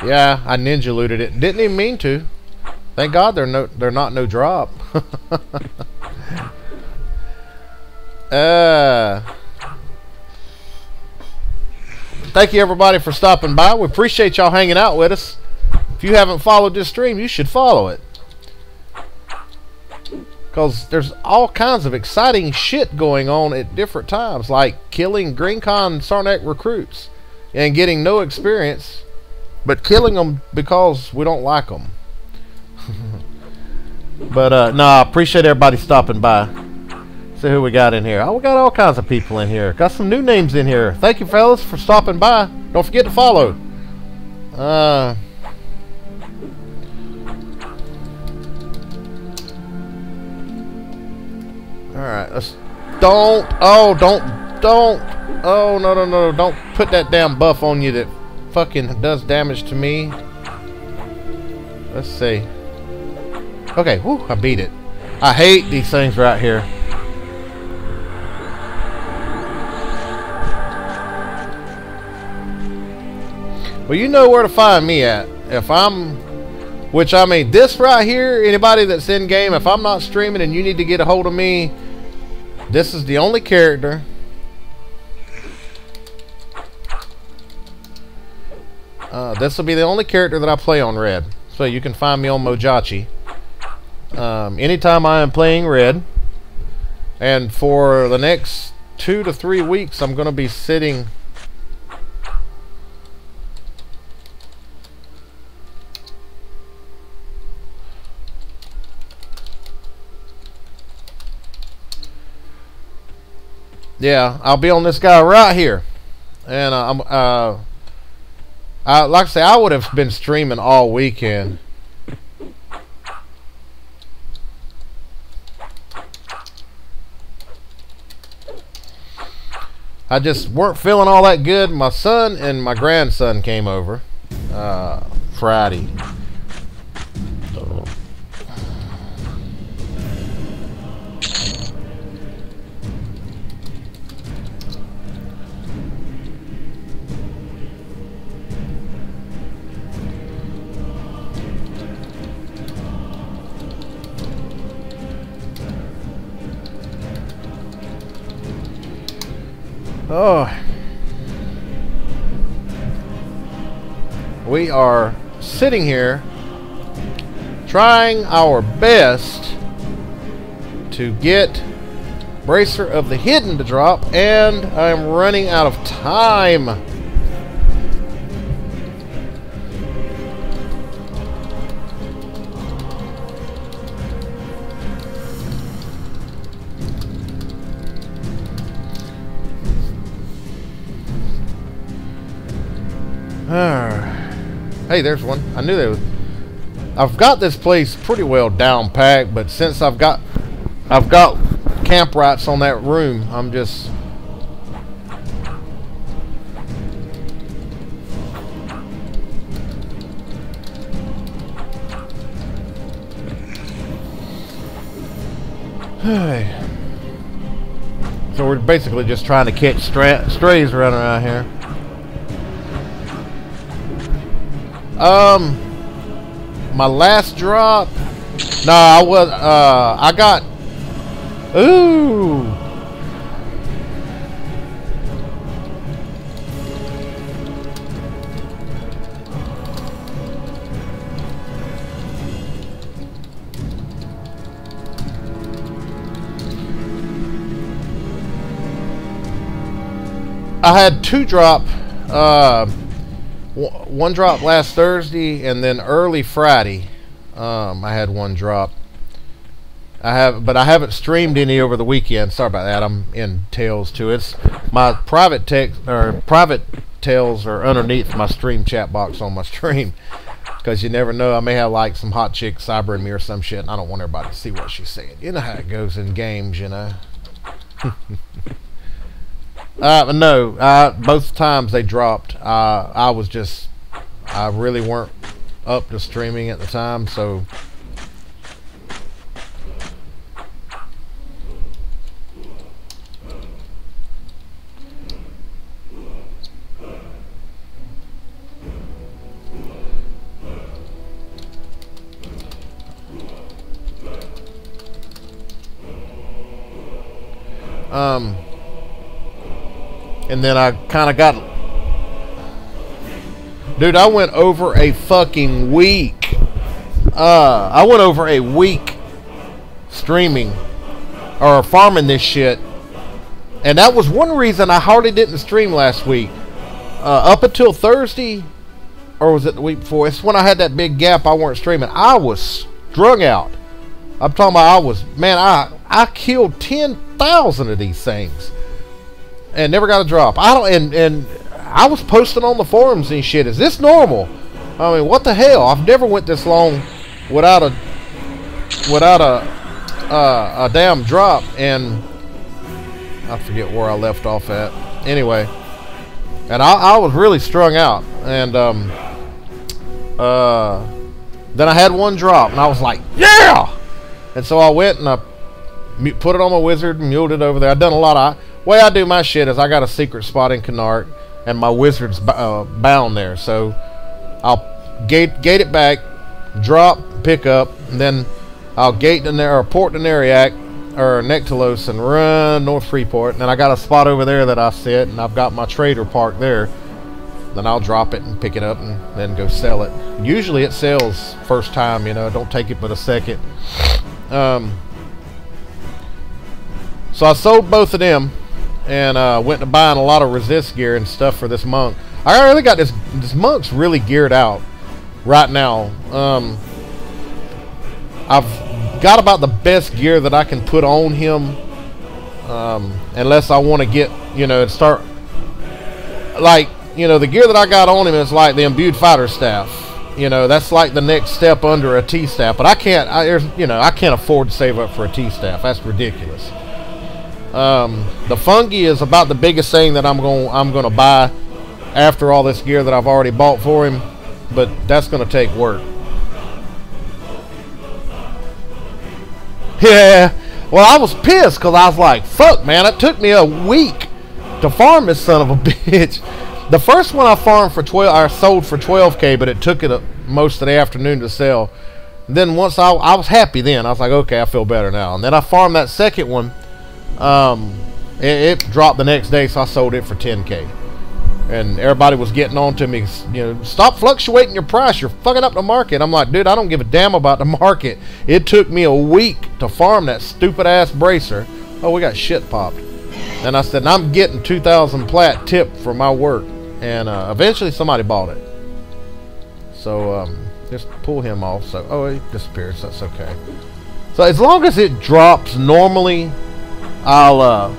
Yeah, I ninja looted it. Didn't even mean to. Thank God they're not no drop. Thank you everybody for stopping by. We appreciate y'all hanging out with us. If you haven't followed this stream, you should follow it. Because there's all kinds of exciting shit going on at different times, like killing GreenCon Sarnak recruits and getting no experience, but killing them because we don't like them. But no, I appreciate everybody stopping by. See who we got in here. Oh, we got all kinds of people in here. Got some new names in here. Thank you, fellas, for stopping by. Don't forget to follow. Alright, let's... Don't... Oh, no. Don't put that damn buff on you that fucking does damage to me. Let's see. Okay, whoo, I beat it. I hate these things right here. Well, you know where to find me at. If I'm... Which, I mean, this right here, anybody that's in game, if I'm not streaming and you need to get a hold of me, this is the only character. This will be the only character that I play on Red. So you can find me on Mojachi. Anytime I am playing Red. And for the next 2 to 3 weeks, I'm going to be sitting... Yeah, I'll be on this guy right here. And like I say, I would have been streaming all weekend. I just weren't feeling all that good. My son and my grandson came over Friday. Oh, we are sitting here trying our best to get Bracer of the Hidden to drop, and I'm running out of time. Hey, there's one. I knew there was. I've got this place pretty well down packed, but since I've got camp rights on that room, I'm just so we're basically just trying to catch strays running around here. My last drop. No, I got. Ooh. I had 2 drop. One drop last Thursday, and then early Friday, I had 1 drop. But I haven't streamed any over the weekend. Sorry about that. I'm in tails too. It's my private tails are underneath my stream chat box on my stream, because you never know. I may have like some hot chick cybering me or some shit, and I don't want everybody to see what she's saying. You know how it goes in games, you know. No, both times they dropped. I really weren't up to streaming at the time, so and then I kind of got... Dude, I went over a fucking week. I went over a week streaming or farming this shit. And that was one reason I hardly didn't stream last week. Up until Thursday, or was it the week before? It's when I had that big gap I weren't streaming. I was strung out. I'm talking about I killed 10,000 of these things and never got a drop. And I was posting on the forums and shit. Is this normal? I mean, what the hell? I've never went this long without a damn drop. And I forget where I left off at. Anyway, and I was really strung out. And then I had 1 drop, and I was like, yeah! And so I went and I put it on my wizard and muled it over there. I've done a lot of... way I do my shit is I got a secret spot in Canart, and my wizard's bound there. So I'll gate it back, drop, pick up, and then I'll gate in there, or port to Neriac, or Nectalos, and run North Freeport. And then I got a spot over there that I sit, and I've got my trader parked there. then I'll drop it and pick it up and then go sell it. Usually it sells first time, you know, don't take it but a second. So I sold both of them and went to buying a lot of resist gear and stuff for this monk. I really got this monk's really geared out right now. I've got about the best gear that I can put on him, unless I want to get, you know, start, like, you know, the gear that I got on him is like the imbued fighter staff. You know, that's like the next step under a T staff, but I can't afford to save up for a T staff. That's ridiculous. The fungi is about the biggest thing that I'm gonna buy after all this gear that I've already bought for him, but that's gonna take work. Yeah, well, I was pissed because I was like, fuck, man, it took me a week to farm this son of a bitch. The first one I farmed for 12, I sold for 12K, but it took it most of the afternoon to sell. And then once I was happy then. I was like, okay, I feel better now. And then I farmed that second one. It dropped the next day, so I sold it for 10K. And everybody was getting on to me, you know, stop fluctuating your price. You're fucking up the market. I'm like, dude, I don't give a damn about the market. It took me a week to farm that stupid ass bracer. Oh, we got shit popped. And I said, I'm getting 2,000 plat tip for my work. And eventually somebody bought it. So just pull him off. So, oh, he disappears. So that's okay. So as long as it drops normally, I'll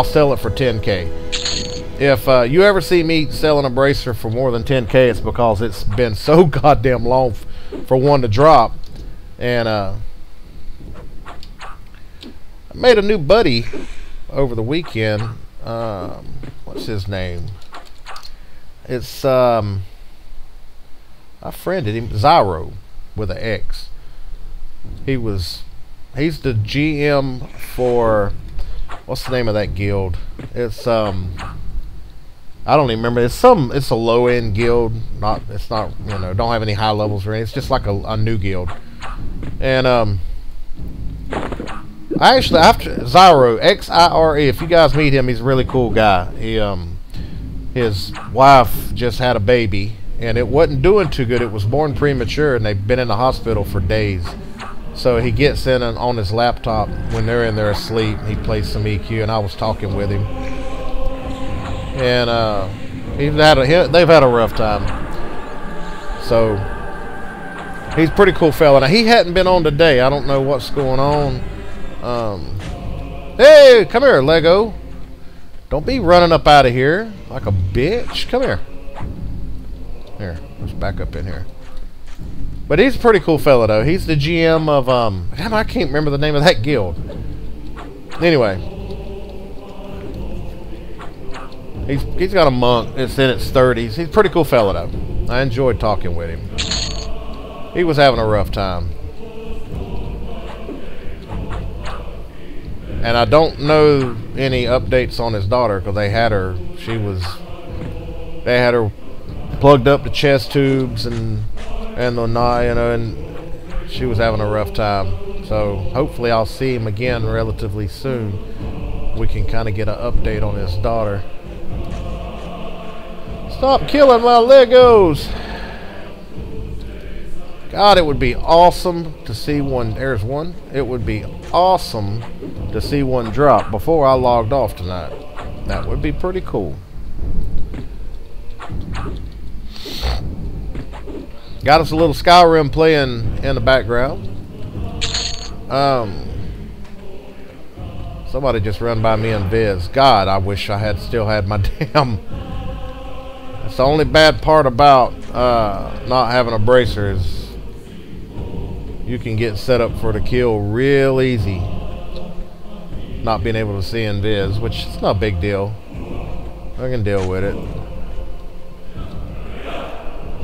sell it for 10K. If you ever see me selling a bracer for more than 10K, it's because it's been so goddamn long for one to drop. And I made a new buddy over the weekend. What's his name? It's I friended him, Zyro with an X. He's the GM for, what's the name of that guild? It's I don't even remember. It's a low end guild. It's not, you know, don't have any high levels or anything. It's just like a new guild. And I actually, after Zyro, X-I-R-E, if you guys meet him, he's a really cool guy. His wife just had a baby, and it wasn't doing too good. It was born premature, and they've been in the hospital for days. So he gets in on his laptop when they're in there asleep. He plays some EQ, and I was talking with him. And they've had a rough time. So he's a pretty cool fella. Now, he hadn't been on today. I don't know what's going on. Hey, come here, Lego. Don't be running up out of here like a bitch. Come here. Here, let's back up in here. But he's a pretty cool fella, though. He's the GM of, damn, I can't remember the name of that guild. Anyway. He's got a monk. It's in its 30s. He's a pretty cool fella, though. I enjoyed talking with him. He was having a rough time. And I don't know any updates on his daughter because they had her plugged up the chest tubes and she was having a rough time. So hopefully I'll see him again relatively soon. We can kind of get an update on his daughter. Stop killing my Legos! God, it would be awesome to see one. There's one. It would be awesome to see one drop before I logged off tonight. That would be pretty cool. Got us a little Skyrim playing in the background. Somebody just run by me in Viz. God, I wish I had still had my damn. That's the only bad part about not having a bracer is you can get set up for the kill real easy. Not being able to see in Viz, which is not a big deal. I can deal with it.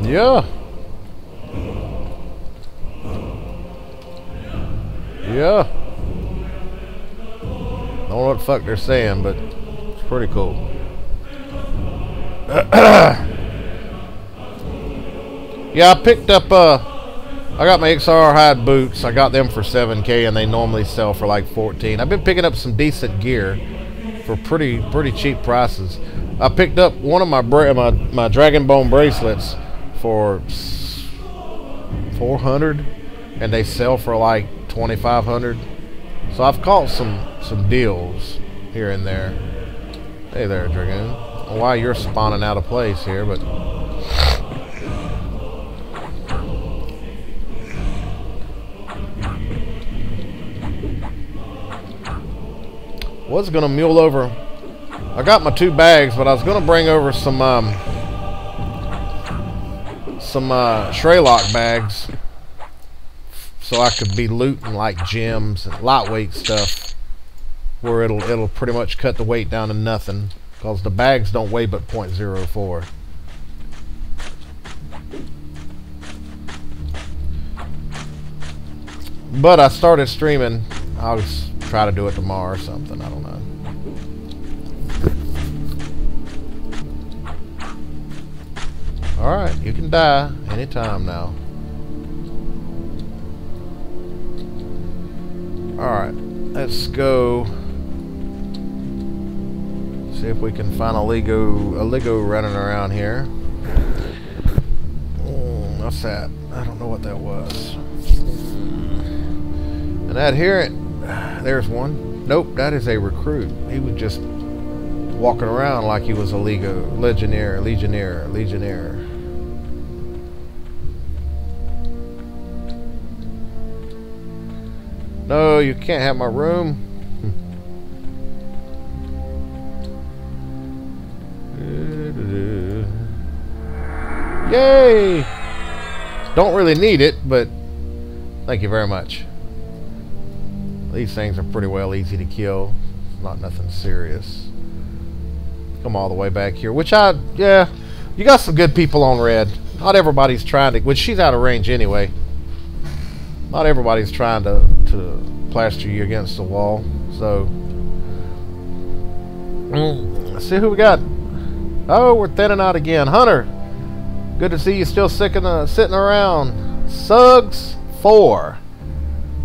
Yeah. Yeah. Don't know what the fuck they're saying, but it's pretty cool. Yeah, I picked up I got my XR hide boots. I got them for 7K and they normally sell for like 14. I've been picking up some decent gear for pretty cheap prices. I picked up one of my Dragon Bone bracelets for 400, and they sell for like 2,500. So I've caught some deals here and there. Hey there, Dragoon. Why you're spawning out of place here, but was gonna mule over. I got my 2 bags, but I was gonna bring over some Shraylock bags, so I could be looting like gems and lightweight stuff, where it'll pretty much cut the weight down to nothing, because the bags don't weigh but 0.04. But I started streaming. I'll just try to do it tomorrow or something. I don't know. Alright, you can die anytime now. Alright, let's go see if we can find a Lego running around here. What's that? I don't know what that was. An adherent. There's one. Nope, that is a recruit. He was just walking around like he was a Legionnaire. No, you can't have my room. Yay! Don't really need it, but thank you very much. These things are pretty well easy to kill. Not nothing serious. Come all the way back here. Yeah, you got some good people on Red. Not everybody's trying to, which she's out of range anyway. Not everybody's trying to plaster you against the wall. So, let's see who we got. Oh, we're thinning out again. Hunter, good to see you still sitting around. Suggs 4.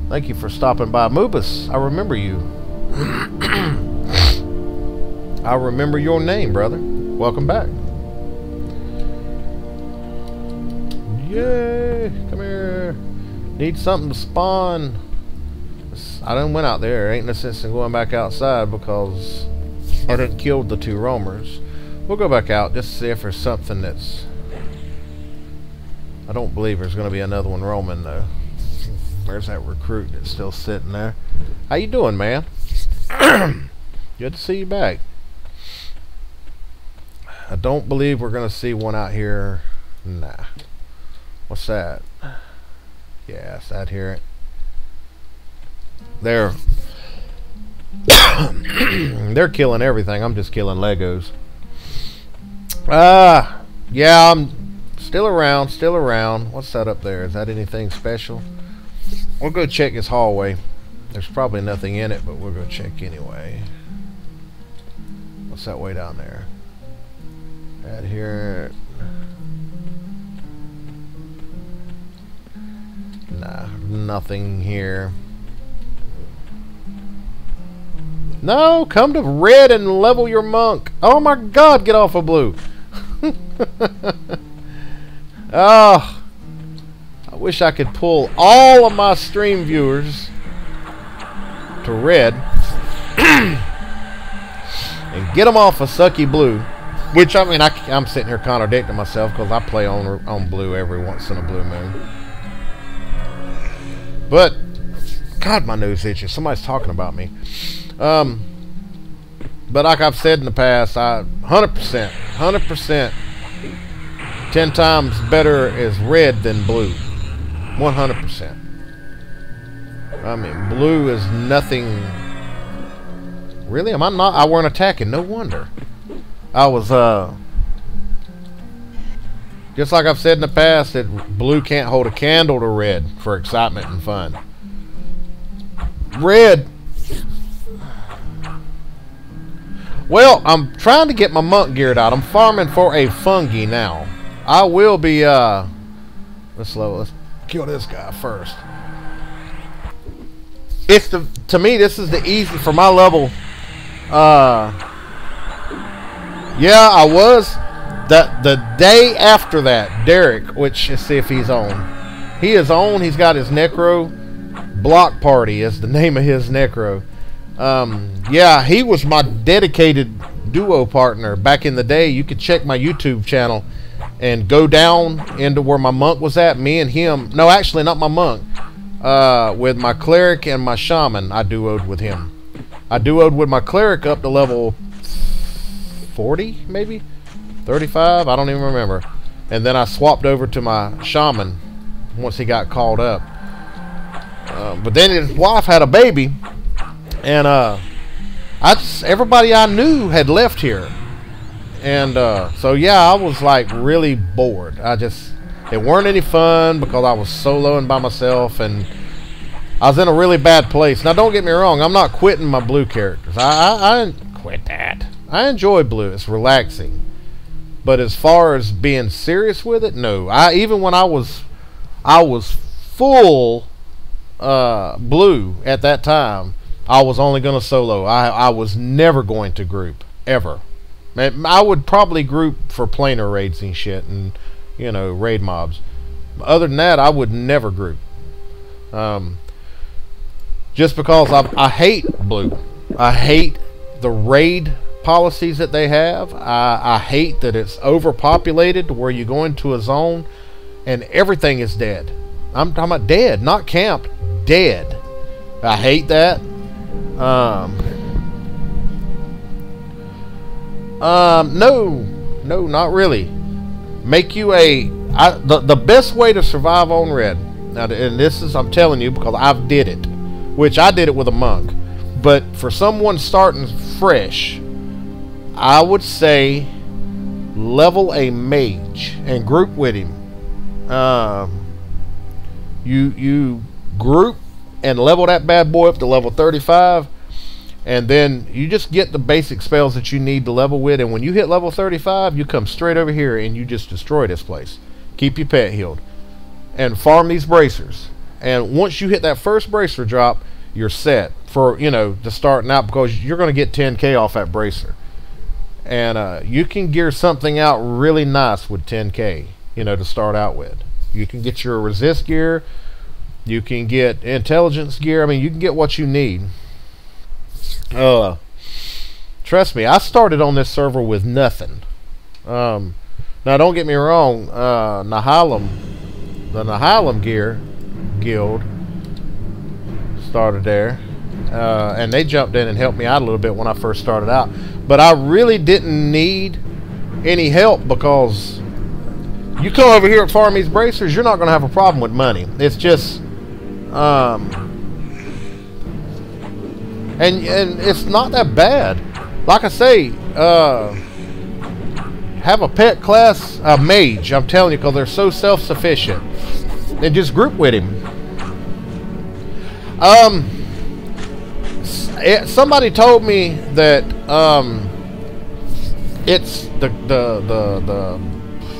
Thank you for stopping by. Mubus, I remember you. I remember your name, brother. Welcome back. Yay! Come here. Need something to spawn. I done went out there. Ain't no sense in going back outside because I done killed the 2 roamers. We'll go back out just to see if there's something that's... I don't believe there's going to be another one roaming though. Where's that recruit that's still sitting there? How you doing, man? Good to see you back. I don't believe we're going to see one out here. Nah. What's that? Yeah, it's that here. They're killing everything. I'm just killing Legos. Yeah, I'm still around. What's that up there? Is that anything special? We'll go check this hallway. There's probably nothing in it, but we'll go check anyway. What's that way down there? Right here. Nah, nothing here. No, come to Red and level your monk. Oh my God, get off of blue. Oh, I wish I could pull all of my stream viewers to Red and get them off of sucky blue. Which, I mean, I'm sitting here contradicting myself because I play on blue every once in a blue moon. But, God, my nose itches. Somebody's talking about me. But like I've said in the past, 100%, 10 times better is red than blue. 100%. I mean, blue is nothing. Really? Am I not? I weren't attacking. No wonder. I was, just like I've said in the past, that blue can't hold a candle to red for excitement and fun. Red. Well, I'm trying to get my monk geared out. I'm farming for a fungi now. I will be, let's kill this guy first. To me, this is the easy, for my level, Yeah, I was. The day after that, Derek, which let's see if he's on. He is on. He's got his Necro Block Party is the name of his Necro. Yeah, he was my dedicated duo partner back in the day. You could check my YouTube channel and go down into where my monk was at. Me and him. No, actually, not my monk. With my cleric and my shaman, I duoed with him. I duoed with my cleric up to level 40, maybe 35. I don't even remember. And then I swapped over to my shaman once he got called up. But then his wife had a baby, and everybody I knew had left here, and so yeah, I was like really bored. It weren't any fun because I was soloing by myself, and I was in a really bad place. Now, don't get me wrong, I'm not quitting my blue characters. I quit that. I enjoy blue. It's relaxing. But as far as being serious with it, no. Even when I was full blue at that time, I was only going to solo. I was never going to group, ever. I would probably group for planar raids and shit, and you know, raid mobs. Other than that, I would never group. Just because I hate blue. I hate the raid policies that they have. I hate that it's overpopulated to where you go into a zone and everything is dead. I'm talking about dead, not camped. Dead. I hate that. No, not really. Make you the best way to survive on red. Now, and this is, I'm telling you because I've did it, which I did it with a monk. But for someone starting fresh, I would say level a mage and group with him. You group and level that bad boy up to level 35, and then you just get the basic spells that you need to level with, and when you hit level 35, you come straight over here and you just destroy this place. Keep your pet healed and farm these bracers, and once you hit that first bracer drop, you're set for, you know, to starting out, because you're going to get 10k off that bracer, and you can gear something out really nice with 10k, you know, to start out with. You can get your resist gear, you can get intelligence gear. I mean, you can get what you need. Trust me, I started on this server with nothing. Now, don't get me wrong, Nahalem, the Nahalem gear guild started there, and they jumped in and helped me out a little bit when I first started out. But I really didn't need any help, because you come over here and farm these bracers, you're not going to have a problem with money. It's just, and it's not that bad. Like I say, have a pet class, a mage, I'm telling you, because they're so self-sufficient. And just group with him. Somebody told me that it's the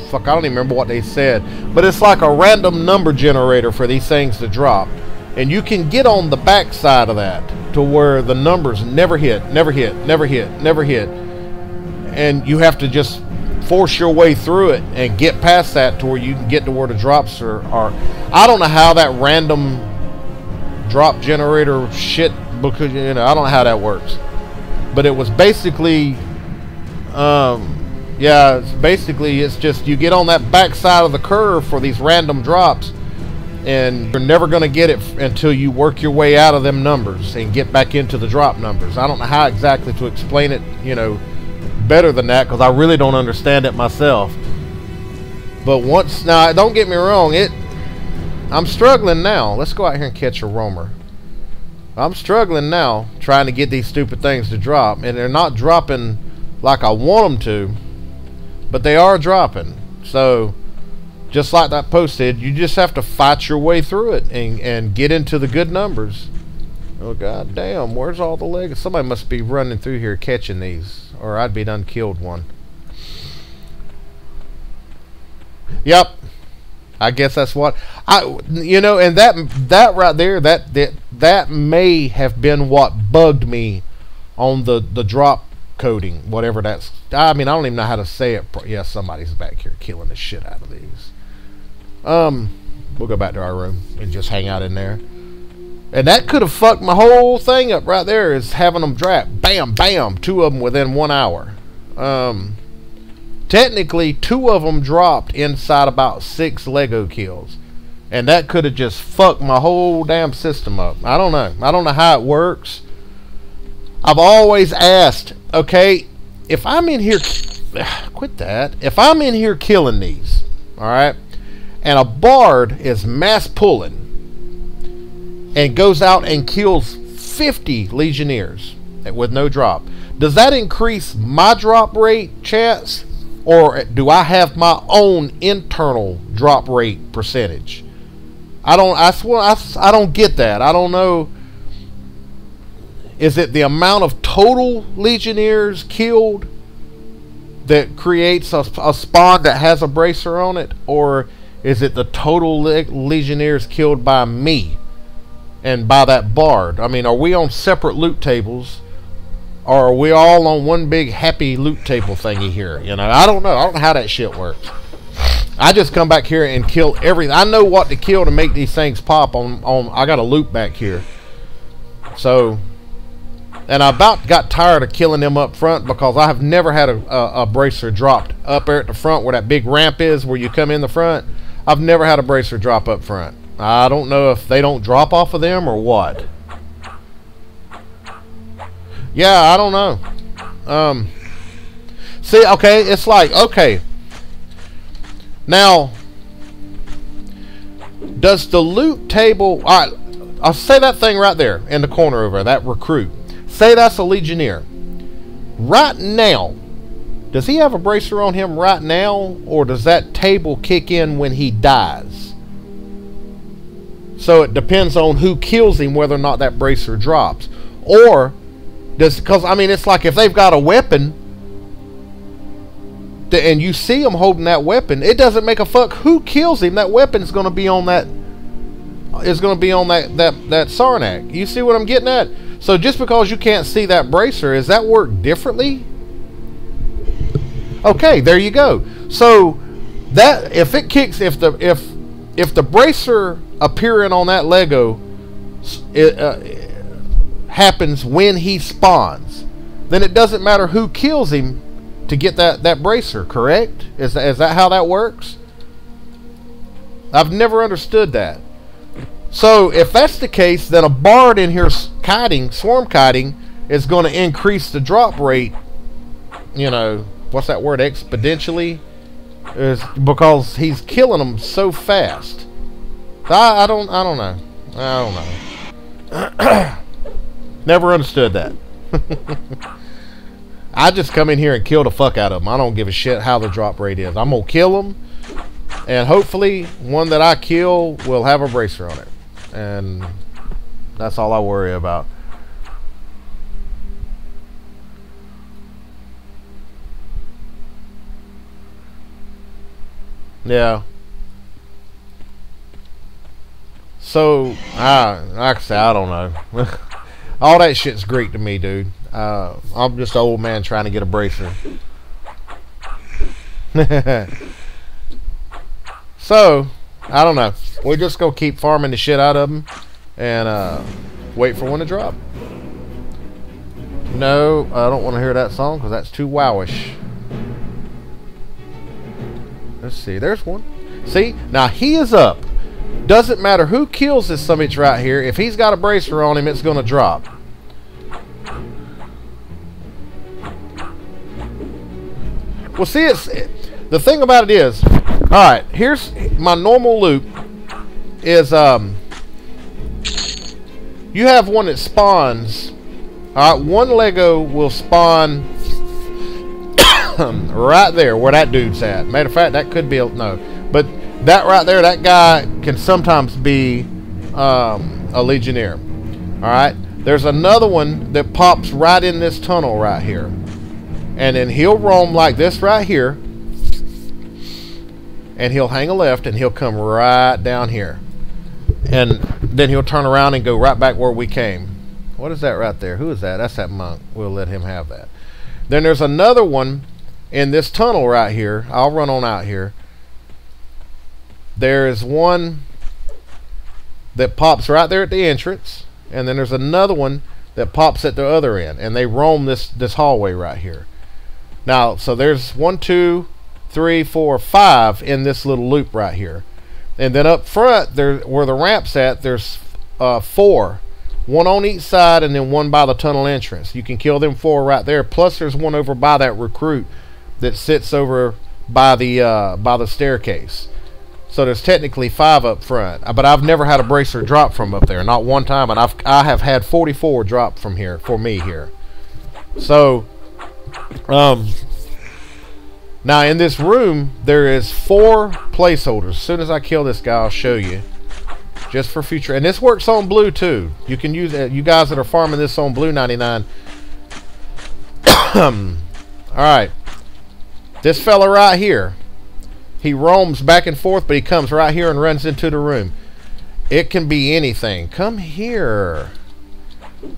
fuck, I don't even remember what they said, but it's like a random number generator for these things to drop, and you can get on the back side of that to where the numbers never hit, and you have to just force your way through it and get past that to where you can get to where the drops are. I don't know how that random drop generator shit, because, you know, I don't know how that works, but it was basically yeah, it's just you get on that back side of the curve for these random drops, and you're never going to get it until you work your way out of them numbers and get back into the drop numbers. I don't know how exactly to explain it, you know, better than that, because I really don't understand it myself. But once, now don't get me wrong, I'm struggling now. Let's go out here and catch a roamer. I'm struggling now trying to get these stupid things to drop, and they're not dropping like I want them to, but they are dropping. So just like that posted, you just have to fight your way through it and get into the good numbers. Oh god damn, where's all the legs? Somebody must be running through here catching these, or I'd be done killed one. Yep, I guess that's what you know, and that right there, that may have been what bugged me on the drop coating, whatever that's. I mean, I don't even know how to say it. Yeah, somebody's back here killing the shit out of these. We'll go back to our room and just hang out in there. And that could have fucked my whole thing up right there, is having them drop. Bam, bam, 2 of them within 1 hour. Technically, 2 of them dropped inside about 6 Lego kills. And that could have just fucked my whole damn system up. I don't know. I don't know how it works. I've always asked, okay, if I'm in here... Quit that. If I'm in here killing these, alright, and a bard is mass pulling and goes out and kills 50 legionnaires with no drop, does that increase my drop rate chance, or do I have my own internal drop rate percentage? I don't get that. I don't know. Is it the amount of total legionnaires killed that creates a spawn that has a bracer on it, or is it the total legionnaires killed by me and by that bard? I mean, are we on separate loot tables, or are we all on one big happy loot table thingy here? You know, I don't know. I don't know how that shit works. I just come back here and kill everything. I know what to kill to make these things pop on I got a loop back here. So, and I about got tired of killing them up front, because I have never had a bracer dropped up there at the front where that big ramp is where you come in the front. I've never had a bracer drop up front. I don't know if they don't drop off of them or what. Yeah, I don't know. See, okay, it's like, okay, now, does the loot table... Alright, I'll say that thing right there in the corner over there, that recruit. Say that's a legionnaire. Right now, does he have a bracer on him right now, or does that table kick in when he dies? So it depends on who kills him whether or not that bracer drops. Or, because, I mean, it's like if they've got a weapon, and you see him holding that weapon, it doesn't make a fuck who kills him. That weapon's going to be on that. Is going to be on that Sarnak. You see what I'm getting at? So just because you can't see that bracer, does that work differently? Okay, there you go. So that if it kicks, if the bracer appearing on that Lego happens when he spawns, then it doesn't matter who kills him to get that bracer, correct? Is that how that works? I've never understood that. So if that's the case, then a bard in here kiting, swarm kiting, is going to increase the drop rate, you know, what's that word, exponentially, is because he's killing them so fast. I don't know. Never understood that. I just come in here and kill the fuck out of them. I don't give a shit how the drop rate is. I'm going to kill them, and hopefully one that I kill will have a bracer on it. And that's all I worry about. Yeah. So, like I say, I don't know. All that shit's Greek to me, dude. I'm just an old man trying to get a bracer. So, I don't know. We're just going to keep farming the shit out of them and wait for one to drop. No, I don't want to hear that song because that's too wowish. Let's see. There's one. See? Now, he is up. Doesn't matter who kills this summit right here. If he's got a bracer on him, it's going to drop. Well, see, the thing about it is, alright, here's my normal loop is, you have one that spawns, alright, one Lego will spawn right there where that dude's at. Matter of fact, that could be, no, but that right there, that guy can sometimes be a Legionnaire. Alright, there's another one that pops right in this tunnel right here. And then he'll roam like this right here. And he'll hang a left and he'll come right down here. And then he'll turn around and go right back where we came. What is that right there? Who is that? That's that monk. We'll let him have that. Then there's another one in this tunnel right here. I'll run on out here. There's one that pops right there at the entrance, and then there's another one that pops at the other end, and they roam this hallway right here. Now, so there's 1, 2, 3, 4, 5 in this little loop right here, and then up front there, where the ramp's at, there's 4, one on each side, and then one by the tunnel entrance. You can kill them 4 right there. Plus, there's one over by that recruit that sits over by the staircase. So there's technically 5 up front, but I've never had a bracer drop from up there, not one time, and I have had 44 drop from here for me here. So, now in this room there is 4 placeholders. As soon as I kill this guy, I'll show you, just for future. And this works on blue too. You can use it. You guys that are farming this on blue 99. All right, this fella right here. He roams back and forth, but he comes right here and runs into the room. It can be anything. Come here.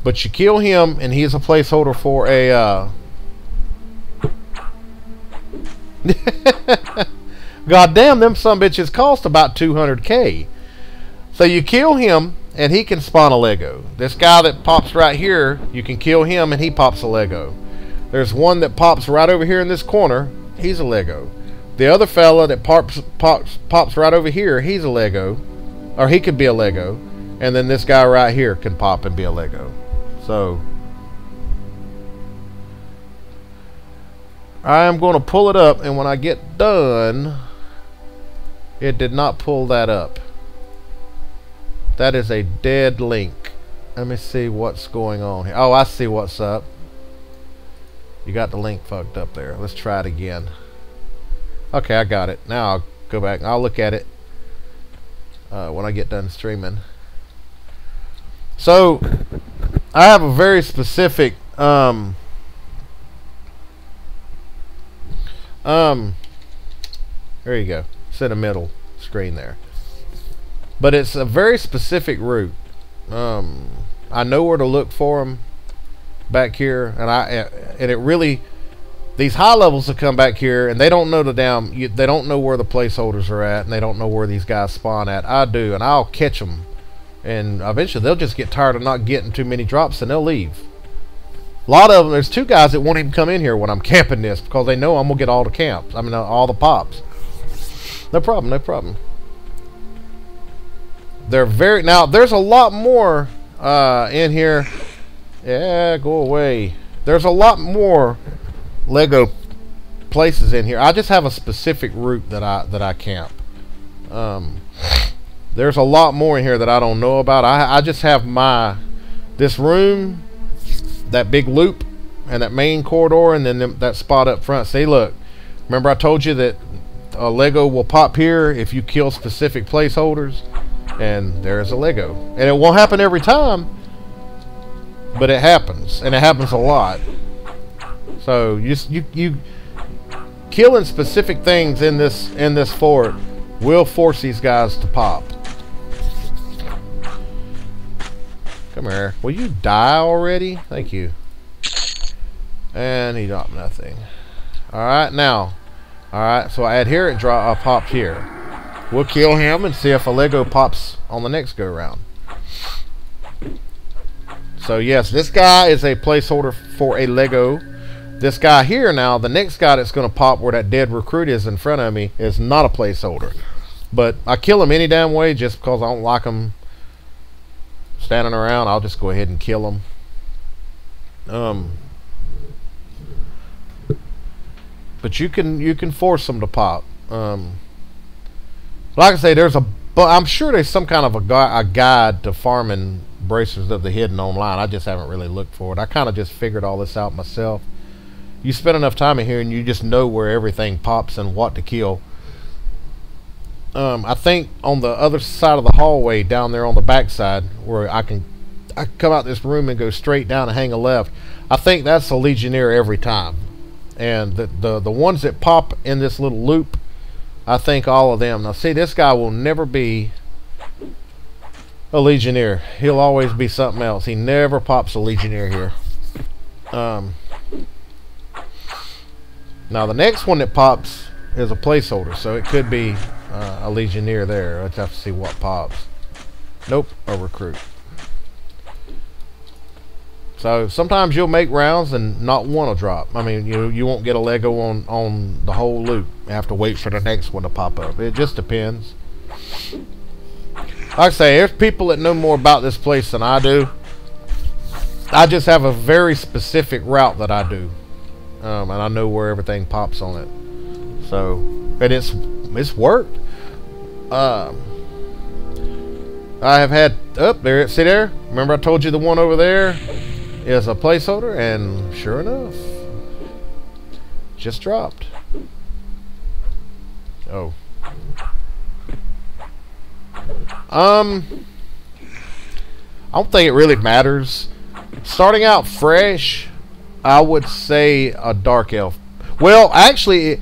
But you kill him, and he's a placeholder for a... God damn, them sumbitches cost about 200K. So you kill him, and he can spawn a Lego. This guy that pops right here, you can kill him, and he pops a Lego. There's one that pops right over here in this corner. He's a Lego. The other fella that pops right over here, he's a Lego. Or he could be a Lego. And then this guy right here can pop and be a Lego. So, I am going to pull it up, and when I get done, it did not pull that up. That is a dead link. Let me see what's going on here. Oh, I see what's up. You got the link fucked up there. Let's try it again. Okay, I got it. Now I'll go back and I'll look at it when I get done streaming. So, I have a very specific there you go. It's in the middle screen there. But it's a very specific route. I know where to look for them back here, and it really, these high levels will come back here, and they don't know they don't know where the placeholders are at, and they don't know where these guys spawn at. I do, and I'll catch them, and eventually they'll just get tired of not getting too many drops, and they'll leave. A lot of them, there's 2 guys that won't even come in here when I'm camping this, because they know I'm gonna get all the camps. I mean, all the pops. No problem, no problem. They're very, now there's a lot more in here. Yeah, go away. There's a lot more Lego places in here. I just have a specific route that I camp. There's a lot more in here that I don't know about. I just have this room, that big loop, and that main corridor, and then that spot up front. See, look. Remember I told you that a Lego will pop here if you kill specific placeholders, and there's a Lego. And it won't happen every time, but it happens, and it happens a lot. So you killing specific things in this fort will force these guys to pop. Come here. Will you die already? Thank you. And he dropped nothing. Alright, now. Alright, so I adherent draw popped here. We'll kill him and see if a Lego pops on the next go round. So yes, this guy is a placeholder for a Lego. This guy here now, the next guy that's going to pop where that dead recruit is in front of me is not a placeholder. But I kill him any damn way just because I don't like him standing around. I'll just go ahead and kill him. But you can force them to pop. Like I say, I'm sure there's some kind of a guide to farming bracers of the hidden online. I just haven't really looked for it. I kind of just figured all this out myself. You spend enough time in here and you just know where everything pops and what to kill. I think on the other side of the hallway down there on the back side where I come out this room and go straight down and hang a left, I think that's a Legionnaire every time. And the ones that pop in this little loop, I think all of them. Now see, this guy will never be a Legionnaire. He'll always be something else. He never pops a Legionnaire here. Now the next one that pops is a placeholder, so it could be a Legionnaire there. Let's have to see what pops. Nope, a recruit. So sometimes you'll make rounds and not one will drop. I mean, you won't get a Lego on the whole loop. You have to wait for the next one to pop up. It just depends. Like I say, there's people that know more about this place than I do. I just have a very specific route that I do, and I know where everything pops on it. So, and it's worked. I have had there. See there? Remember I told you the one over there is a placeholder, and sure enough, just dropped. Oh. I don't think it really matters. Starting out fresh, I would say a dark elf. Well, actually,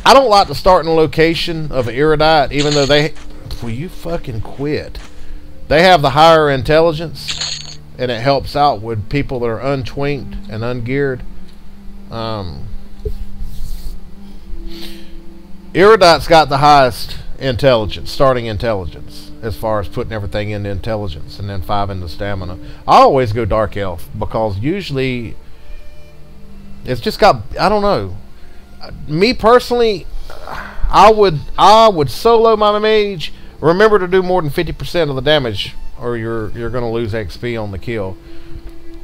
I don't like to start in a location of an erudite, even though they... Will you fucking quit? They have the higher intelligence, and it helps out with people that are untwinked and ungeared. Erudite's got the highest intelligence, starting intelligence, as far as putting everything into intelligence, and then 5 into stamina. I always go dark elf because usually it's just got, I don't know. Me personally, I would solo my mage. Remember to do more than 50% of the damage, or you're gonna lose XP on the kill.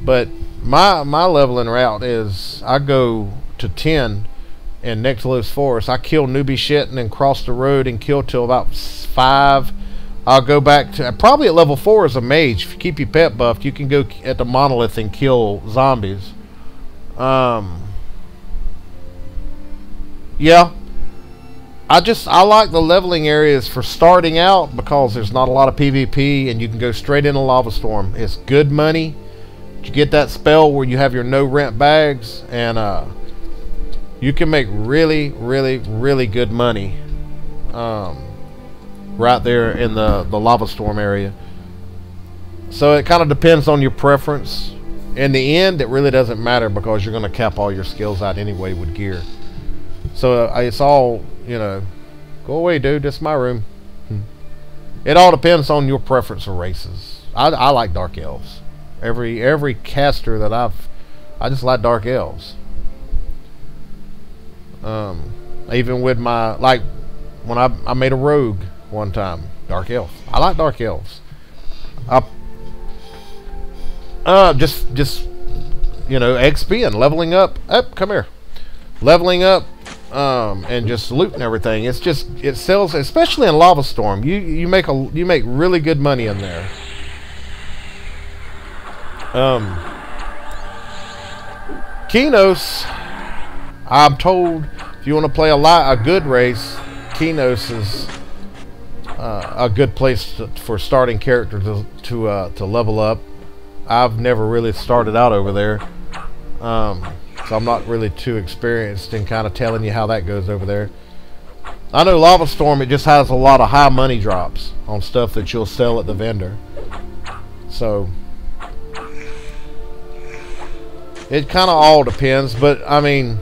But my leveling route is I go to 10 in Nextlos Forest. I kill newbie shit and then cross the road and kill till about 5. I'll go back to probably at level 4 as a mage. If you keep your pet buffed, you can go at the monolith and kill zombies. Yeah, I like the leveling areas for starting out because there's not a lot of PvP and you can go straight into Lava Storm. It's good money. You get that spell where you have your no rent bags, and you can make really, really, really good money right there in the Lava Storm area. So it kind of depends on your preference. In the end, it really doesn't matter because you're going to cap all your skills out anyway with gear. So it's all, you know, go away, dude. This is my room. It all depends on your preference of races. I like dark elves. Every caster that I just like dark elves. Even with my, like, when I made a rogue one time, dark elf. I like dark elves. Just you know, XP and leveling up. Come here. Leveling up, and just looting everything. It's just, it sells, especially in Lava Storm. You make really good money in there. Kinos, I'm told, if you want to play a good race, Kinos is a good place for starting characters to level up. I've never really started out over there, so I'm not really too experienced in kind of telling you how that goes over there. I know Lava Storm, it just has a lot of high money drops on stuff that you'll sell at the vendor. So it kind of all depends, but I mean,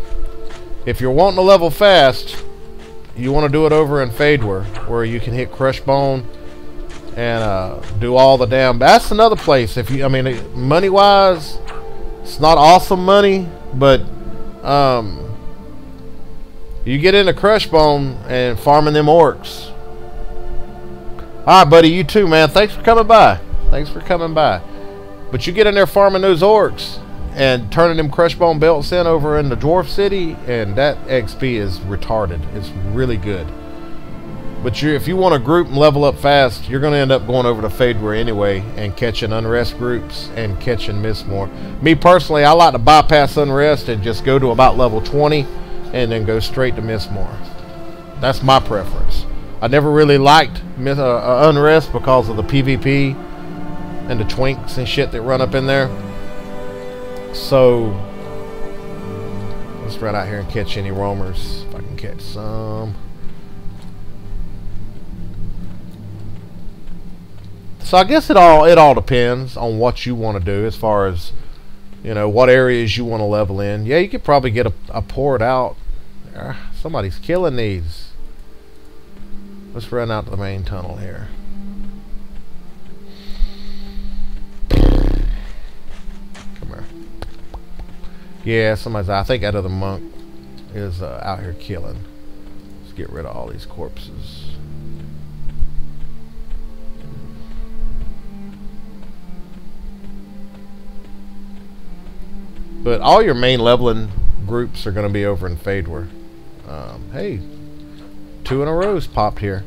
if you're wanting to level fast, you want to do it over in Fadewar, where you can hit Crush Bone and do all the damn. That's another place. If you, I mean, money wise, it's not awesome money, but you get into Crush Bone and farming them orcs. All right, buddy, you too, man. Thanks for coming by. Thanks for coming by. But you get in there farming those orcs and turning them Crush Bone belts in over in the Dwarf City, and that XP is retarded. It's really good. But if you want to group and level up fast, you're going to end up going over to Fadewar anyway and catching Unrest groups and catching Mistmore. Me personally, I like to bypass Unrest and just go to about level 20 and then go straight to Mistmore. That's my preference. I never really liked Unrest because of the PvP and the twinks and shit that run up in there. So let's run out here and catch any roamers if I can catch some. So I guess it all depends on what you want to do as far as, you know, what areas you want to level in. Yeah, you could probably get a port out. Somebody's killing these. Let's run out to the main tunnel here. Come here. Yeah, somebody's, I think, out of the monk is out here killing. Let's get rid of all these corpses. But all your main leveling groups are going to be over in Fadewar. Hey, 2 in a row's popped here.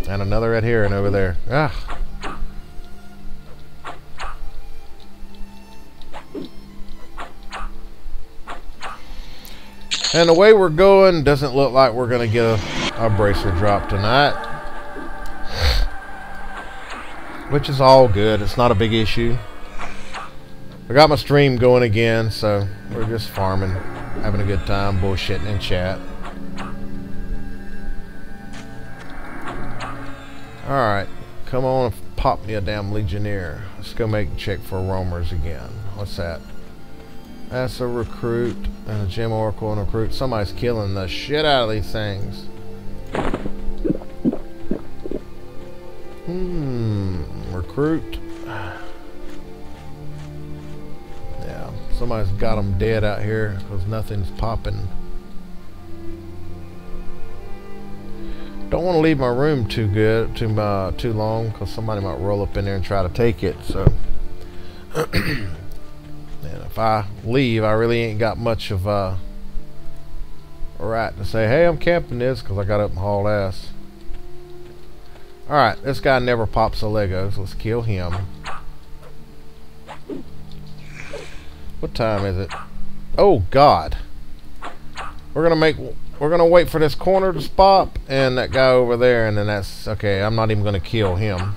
And another right here and over there. Ah. And the way we're going doesn't look like we're going to get a bracer drop tonight. Which is all good. It's not a big issue. I got my stream going again, so we're just farming, having a good time, bullshitting in chat. Alright, come on and pop me a damn Legionnaire. Let's go make a check for roamers again. What's that? That's a recruit and a gem oracle and a recruit. Somebody's killing the shit out of these things. Recruit. Yeah, somebody's got them dead out here because nothing's popping. Don't want to leave my room too long because somebody might roll up in there and try to take it. So, and if I leave, I really ain't got much of a right to say, "Hey, I'm camping this," because I got up and hauled ass. Alright, this guy never pops a Lego, so let's kill him. What time is it? Oh God. We're gonna wait for this corner to pop and that guy over there, and then that's okay. I'm not even gonna kill him.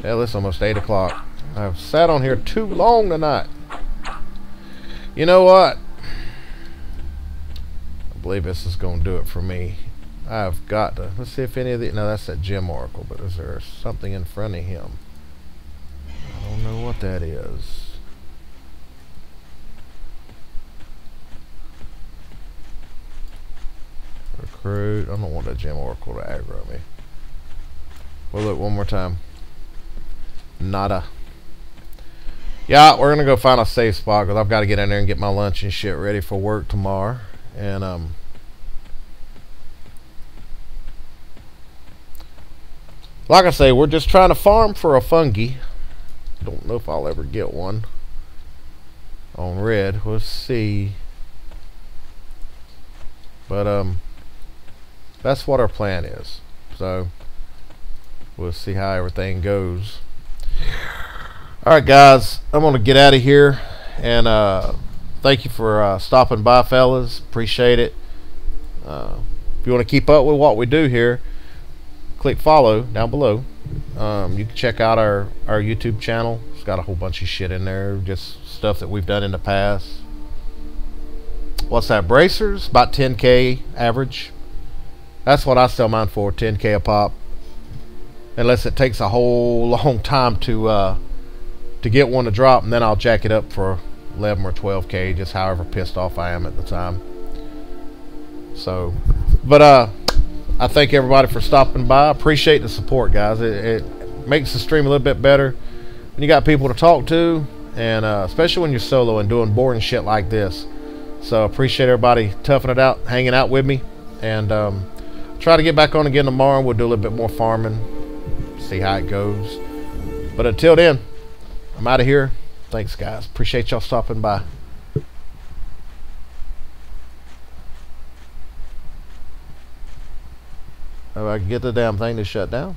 Hell, it's almost 8 o'clock. I've sat on here too long tonight. You know what? I believe this is gonna do it for me. I've got to. Let's see if any of the... No, that's that gem oracle, but is there something in front of him? I don't know what that is. Recruit. I don't want that gem oracle to aggro me. Well, look, one more time. Nada. Yeah, we're going to go find a safe spot because I've got to get in there and get my lunch and shit ready for work tomorrow. And, like I say, we're just trying to farm for a fungi. Don't know if I'll ever get one on red. We'll see. But that's what our plan is. So we'll see how everything goes. Alright guys, I'm gonna get out of here, and thank you for stopping by, fellas. Appreciate it. If you want to keep up with what we do here, click follow down below. You can check out our YouTube channel. It's got a whole bunch of shit in there, just stuff that we've done in the past. What's that? Bracers? About 10K average. That's what I sell mine for, 10K a pop. Unless it takes a whole long time to get one to drop, and then I'll jack it up for 11 or 12K, just however pissed off I am at the time. So, but I thank everybody for stopping by. I appreciate the support, guys. It makes the stream a little bit better when you got people to talk to, and especially when you're solo and doing boring shit like this. So appreciate everybody toughing it out, hanging out with me, and try to get back on again tomorrow. We'll do a little bit more farming, see how it goes. But until then, I'm out of here. Thanks, guys. Appreciate y'all stopping by. If I can get the damn thing to shut down.